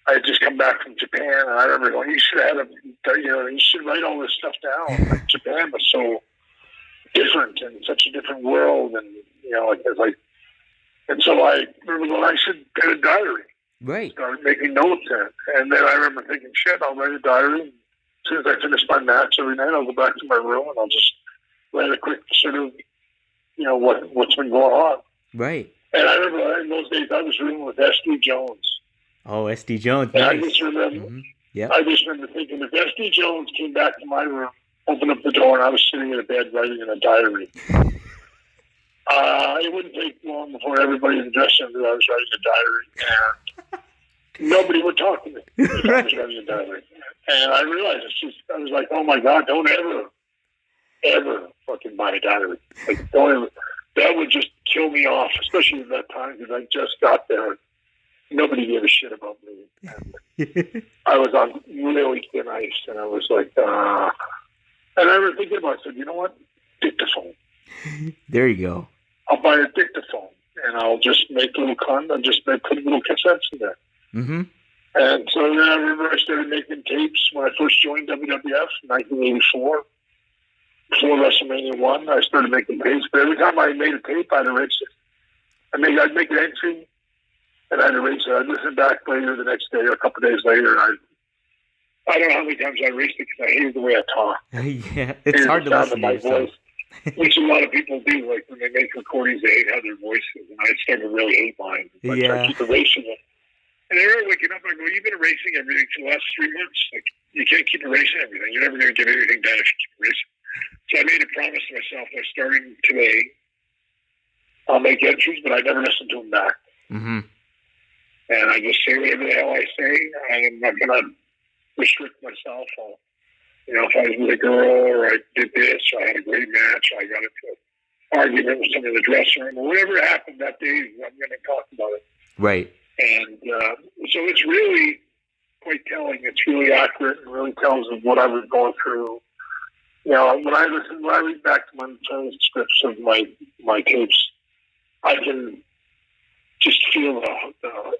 I had just come back from Japan, and I remember going, "You should have you should write all this stuff down." Like, Japan was so different and such a different world, and and so I remember going, I should get a diary. Right. Started making notes in it, and then I remember thinking, shit, I'll write a diary. And as soon as I finish my match every night, I'll go back to my room and I'll just write a quick sort of, what's been going on. Right. And I remember in those days I was rooming with SD Jones. Oh, SD Jones. And nice. I just remember, I just remember thinking, if SD Jones came back to my room, opened up the door, and I was sitting in a bed writing in a diary. It wouldn't take long before everybody in the dressing room knew I was writing a diary, and nobody would talk to me if I was writing a diary. And I realized I was like, oh my God, don't ever fucking buy a diary. Like, don't ever. That would just kill me off, especially at that time, because I just got there. Nobody gave a shit about me. And I was on really thin ice, and I was like, and I remember thinking about it, I said, you know what? Dictaphone. There you go. I'll buy a dictaphone, and I'll just make put little cassettes in there. Mm-hmm. And so then I remember I started making tapes when I first joined WWF in 1984. Before WrestleMania 1, I started making tapes, but every time I made a tape, I'd erase it. I'd make an entry, and I'd erase it. I'd listen back later the next day or a couple of days later, and I don't know how many times I erased it because I hated the way I talk. Yeah, it's hard to listen to yourself. Which a lot of people do. Like when they make recordings, they hate how their voices, and I started to really hate mine. I keep erasing it. And I remember waking up and I go, you've been erasing everything for the last 3 months. Like, you can't keep erasing everything. You're never going to get anything done if you keep erasing. So I made a promise to myself that starting today, I'll make entries, but I never listen to them back. Mm-hmm. And I just say whatever the hell I say. I'm not going to restrict myself. If I was with a girl or I did this or I had a great match, or I got into an argument with someone in the dressing room, or whatever happened that day, I'm going to talk about it. Right. And so it's really quite telling. It's really accurate and really tells of what I was going through. When I read back to my transcripts of my tapes, I can just feel the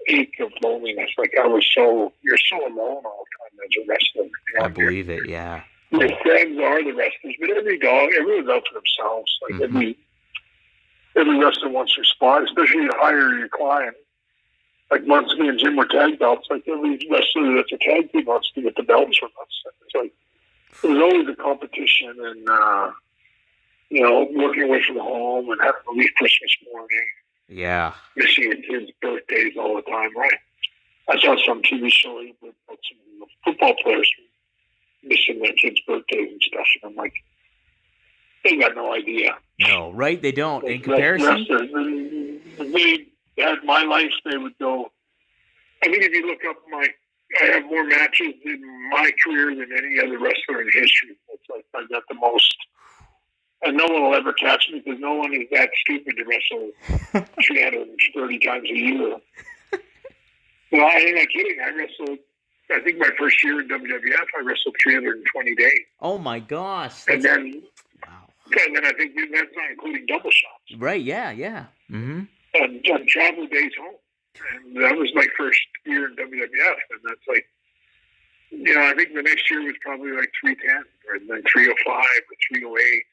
ache of loneliness. Like you're so alone all the time as a wrestler. I believe it, yeah. your friends are the wrestlers, but everyone's out for themselves. Like every wrestler wants their spot, especially to hire your client. Like once me and Jim were tag belts, like every wrestler that's a tag team wants to get the belts from us. It's like there's always a competition, and working away from home and having to leave Christmas morning. Yeah, missing your kids' birthdays all the time, right? I saw some TV show about some football players missing their kids' birthdays and stuff, and I'm like, they got no idea. No, right? They don't. In comparison, if they had my life, they would go. I think if you look up I have more matches in my career than any other wrestler in history. It's like I got the most, and no one will ever catch me because no one is that stupid to wrestle 330 times a year. Well, I ain't not kidding. I think my first year in WWF, I wrestled 320 days. Oh my gosh! And then I think that's not including double shots. Right? Yeah. Mm-hmm. And travel days home. And that was my first year in WWF, and that's like, I think the next year was probably like 310, or then 305 or 308.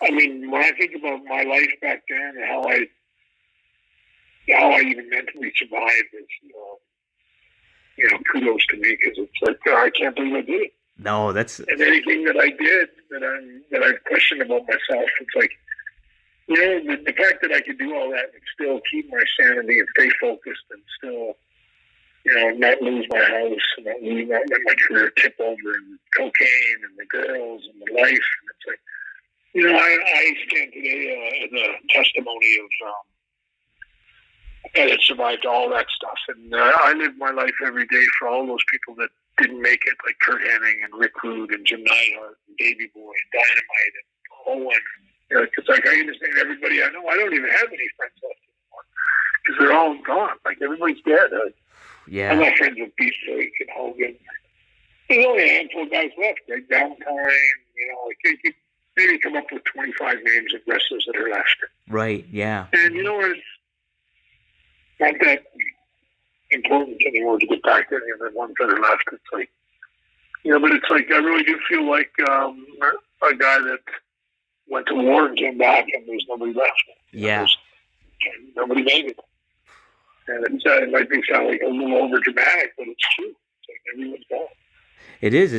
I mean, when I think about my life back then and how I even mentally survived, is kudos to me, because it's like I can't believe I did it. No, that's and anything that I did that I question about myself, it's like. The fact that I could do all that and still keep my sanity and stay focused and still, not lose my house and not let my career tip over and cocaine and the girls and the life. And it's like, I stand today as a testimony of that I survived all that stuff. And I live my life every day for all those people that didn't make it, like Kurt Hennig and Rick Rude and Jim Neidhart and Davey Boy and Dynamite and Owen. It's like I understand everybody I know. I don't even have any friends left anymore because they're all gone. Like everybody's dead. Yeah. I'm not friends with Beefcake and Hogan. There's only a handful of guys left. Like Valentine. Like you maybe come up with 25 names of wrestlers that are left. Right. Yeah. And it's not that important anymore to get back to any of the ones that are left. It's like, but it's like I really do feel like a guy that went to war and came back, and there's nobody left. Yeah. Nobody made it. And it might sound like a little over dramatic, but it's true. It's like everyone's gone. It is.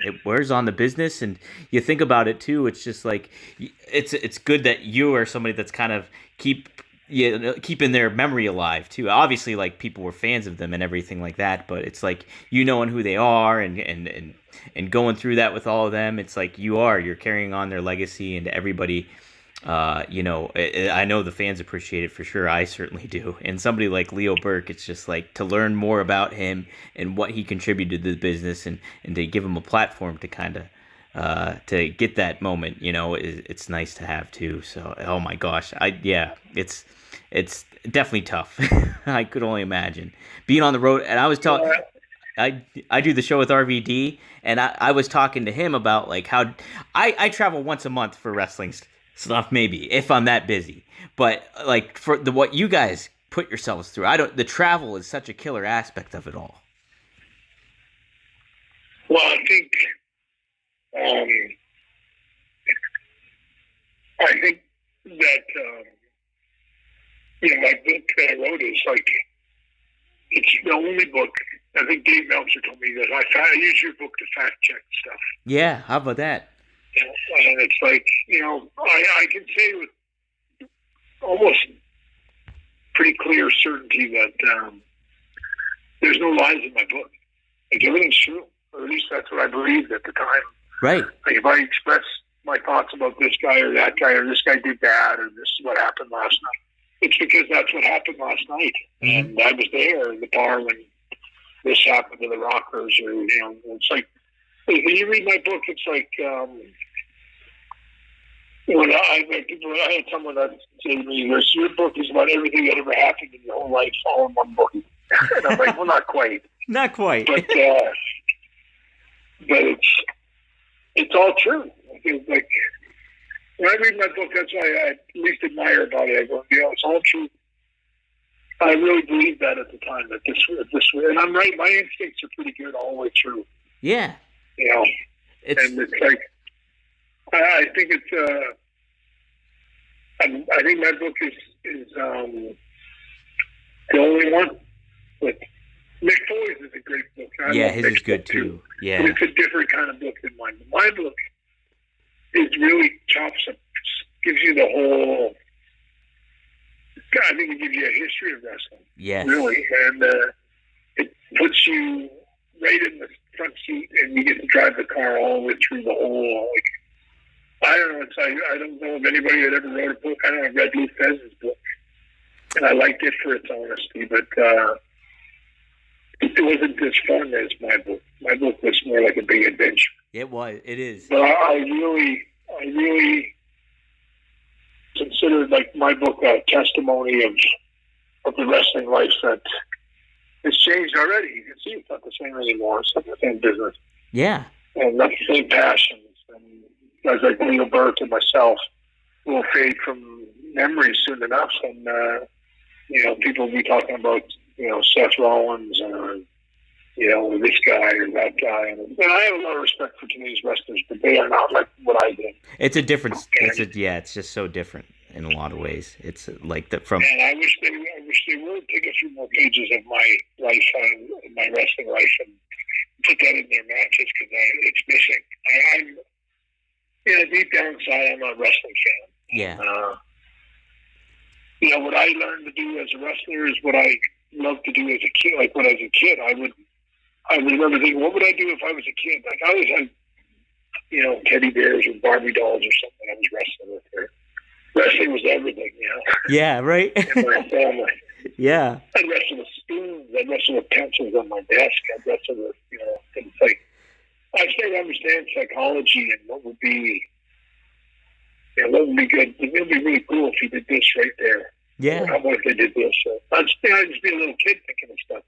It wears on the business, and you think about it too. It's just like it's good that you are somebody that's kind of keeping their memory alive too. Obviously, like people were fans of them and everything like that, but it's like knowing who they are and going through that with all of them. It's like you're carrying on their legacy, and everybody. I know the fans appreciate it for sure. I certainly do. And somebody like Leo Burke, it's just like to learn more about him and what he contributed to the business, and to give him a platform to kind of to get that moment. It's nice to have too. So, oh my gosh, it's definitely tough. I could only imagine being on the road. And I was talking. I do the show with RVD, and I was talking to him about like how I travel once a month for wrestling stuff, maybe if I'm that busy, but like for what you guys put yourselves through, the travel is such a killer aspect of it all. Well, I think that my book that I wrote is like, it's the only book. I think Dave Meltzer told me that I use your book to fact check stuff. Yeah, how about that? And it's like, I can say with almost pretty clear certainty that there's no lies in my book. Like everything's true, or at least that's what I believed at the time. Right. Like if I express my thoughts about this guy or that guy, or this guy did that, or this is what happened last night, it's because that's what happened last night. Mm-hmm. And I was there in the bar when this happened to the Rockers, or it's like when you read my book, it's like when I had someone that said to me, "Your book is about everything that ever happened in your whole life, all in one book." And I'm like, "Well, not quite, not quite, but it's all true." Like when I read my book, that's why I at least admire about it. I go, it's all true. I really believed that at the time, that this, and I'm right. My instincts are pretty good all the way through. Yeah. you know. And it's like, I think it's, I think my book is the only one. But Mick Foley's is a great book. His is good too. Yeah. But it's a different kind of book than mine. My book is really chops up, gives you the whole, I think it gives you a history of wrestling. Yes. Really. And it puts you right in the front seat, and you get to drive the car all the way through the whole, I don't know. I don't know of anybody that ever wrote a book. I know I read Lou Fez's book, and I liked it for its honesty, but it wasn't as fun as my book. My book was more like a big adventure. It was. It is. But I really considered like my book a testimony of the wrestling life that has changed already. You can see it's not the same anymore. It's not the same business. Yeah. And not the same passions. And guys like Leo Burke and myself will fade from memory soon enough. And, people will be talking about, Seth Rollins and, this guy or that guy. And I have a lot of respect for today's wrestlers, but they are not like what I did. It's a difference. It's just so different in a lot of ways. It's like from. And I wish they would take a few more pages of my life, my wrestling life, and put that in their matches because it's missing. I'm deep down inside, I'm a wrestling fan. Yeah. What I learned to do as a wrestler is what I loved to do as a kid. Like when I was a kid, I remember thinking, what would I do if I was a kid? Like I always had, teddy bears or Barbie dolls or something I was wrestling with her. Wrestling was everything, Yeah, right. In my family. Yeah. I'd wrestle with spoons. I'd wrestle with pencils on my desk. I'd wrestle with, things like, I started to understand psychology and what would be good. It would be really cool if you did this right there. Yeah. How about if they did this? I'd just be a little kid thinking of stuff.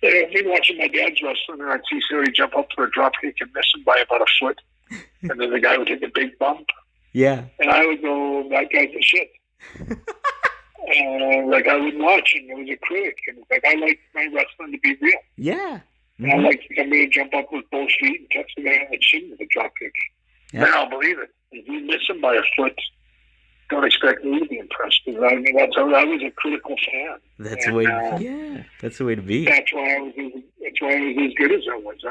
I'd be watching my dad's wrestling, and I'd see somebody jump up for a drop kick and miss him by about a foot. And then the guy would take a big bump. Yeah. And I would go, that guy's a shit. I would watch, and it was a critic. And I like my wrestling to be real. Yeah. Mm-hmm. And I like somebody to jump up with both feet and touch the guy on the chin with a drop kick. Yeah. Then I'll believe it. If you miss him by a foot, don't expect me to be impressed. Because I was a critical fan. That's the way. That's the way to be. That's why I was as good as I was.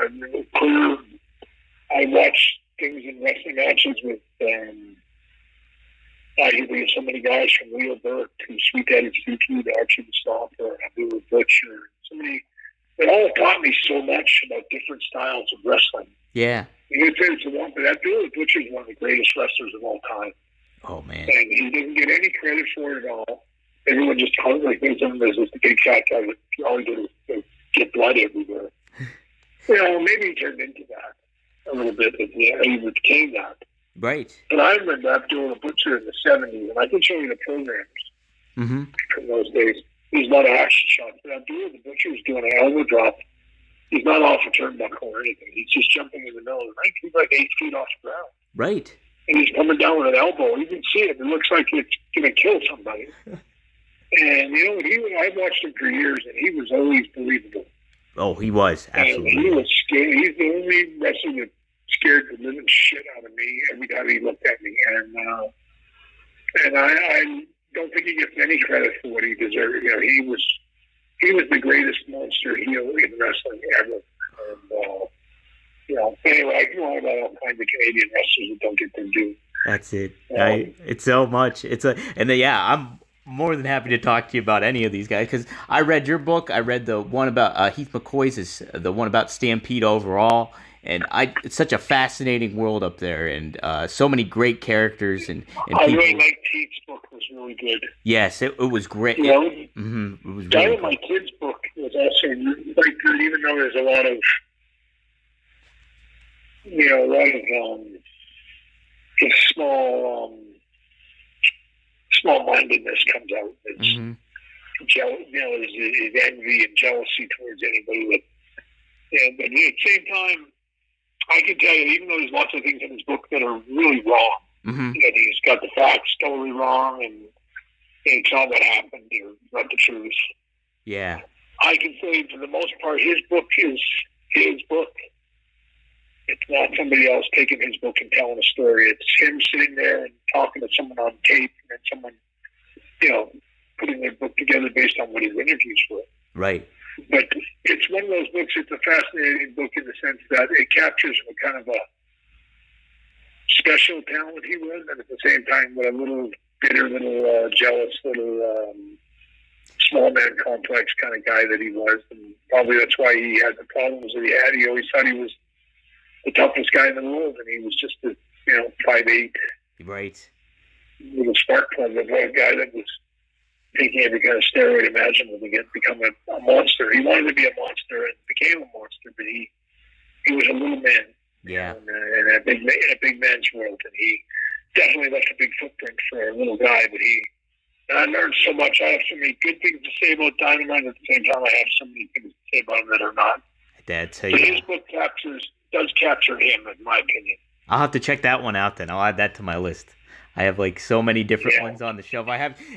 I watched things in wrestling matches with. We have so many guys from Leo Burke to Sweet Daddy Suki to Archie the Stomper and Abdullah Butcher. They all taught me so much about different styles of wrestling. Yeah. Abdullah Butcher is one of the greatest wrestlers of all time. Oh, man. And he didn't get any credit for it at all. Everyone just thinks of him as this big fat guy that all he did was get blood everywhere. Maybe he turned into that a little bit. He became that. Right. But I remember Abdullah Butcher in the 70s, and I can show you the programs from those days. There's a lot of action shots. But Abdullah the Butcher is doing an elbow drop. He's not off a turnbuckle or anything. He's just jumping in the middle of the ring. He's like 8 feet off the ground. Right. And he's coming down with an elbow. You can see it. It looks like it's going to kill somebody. And, I watched him for years, and he was always believable. Oh, he was. Absolutely. And he was scared. He's the only wrestler that scared the living shit out of me every time he looked at me. And I don't think he gets any credit for what he deserved. He was the greatest monster heel in wrestling ever. And, anyway, I can talk about all kinds of Canadian wrestlers that don't get their due. That's it. It's so much. I'm more than happy to talk to you about any of these guys because I read your book. I read the one about Heath McCoy's, the one about Stampede overall. And it's such a fascinating world up there, and so many great characters and people. I really liked Heath's book. It was really good. Yes, it was great. It was really cool. My kid's book was also quite good, even though there's a lot of, small-mindedness comes out. It's his envy and jealousy towards anybody that. But at the same time, I can tell you, even though there's lots of things in his book that are really wrong, he's got the facts totally wrong, and it's not what happened, or not the truth. Yeah. I can say, for the most part, his book is his book. It's not somebody else taking his book and telling a story. It's him sitting there and talking to someone on tape, and then someone, putting their book together based on what his interviews were. Right. But it's one of those books. It's a fascinating book in the sense that it captures what kind of a special talent he was, and at the same time, what a little bitter, little jealous, little small man complex kind of guy that he was. And probably that's why he had the problems that he had. He always thought he was the toughest guy in the world, and he was just a 5'8", right, little spark plug of a guy that was taking every kind of steroid imaginable to become a monster. He wanted to be a monster and became a monster, but he was a little man. Yeah. In a big man's world, and he definitely left a big footprint for a little guy. But I learned so much. I have so many good things to say about Dynamite. At the same time, I have so many things to say about him that are not. Dad, tell but you. His book does capture him, in my opinion. I'll have to check that one out then. I'll add that to my list. I have like so many different ones on the shelf.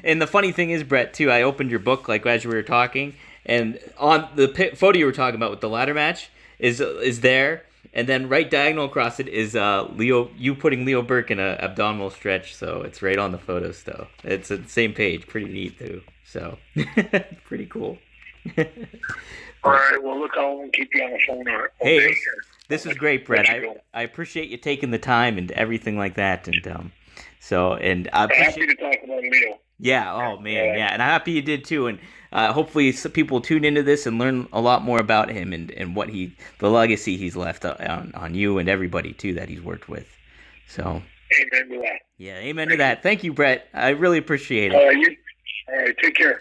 And the funny thing is, Bret, too, I opened your book like as we were talking, and on the photo you were talking about with the ladder match is there. And then right diagonal across it is you putting Leo Burke in an abdominal stretch, so it's right on the photo still. It's the same page. Pretty neat, too. So, pretty cool. All right, well, look, I won't keep you on the phone all hey, day. This is great, Bret. I appreciate you taking the time and everything like that. And I'm happy to talk about Leo. Yeah, oh, man, yeah. And I'm happy you did, too. And hopefully some people tune into this and learn a lot more about him and what the legacy he's left on you and everybody, too, that he's worked with. So, amen to that. Yeah, amen to that. Thank you, Bret. I really appreciate it. All right, take care.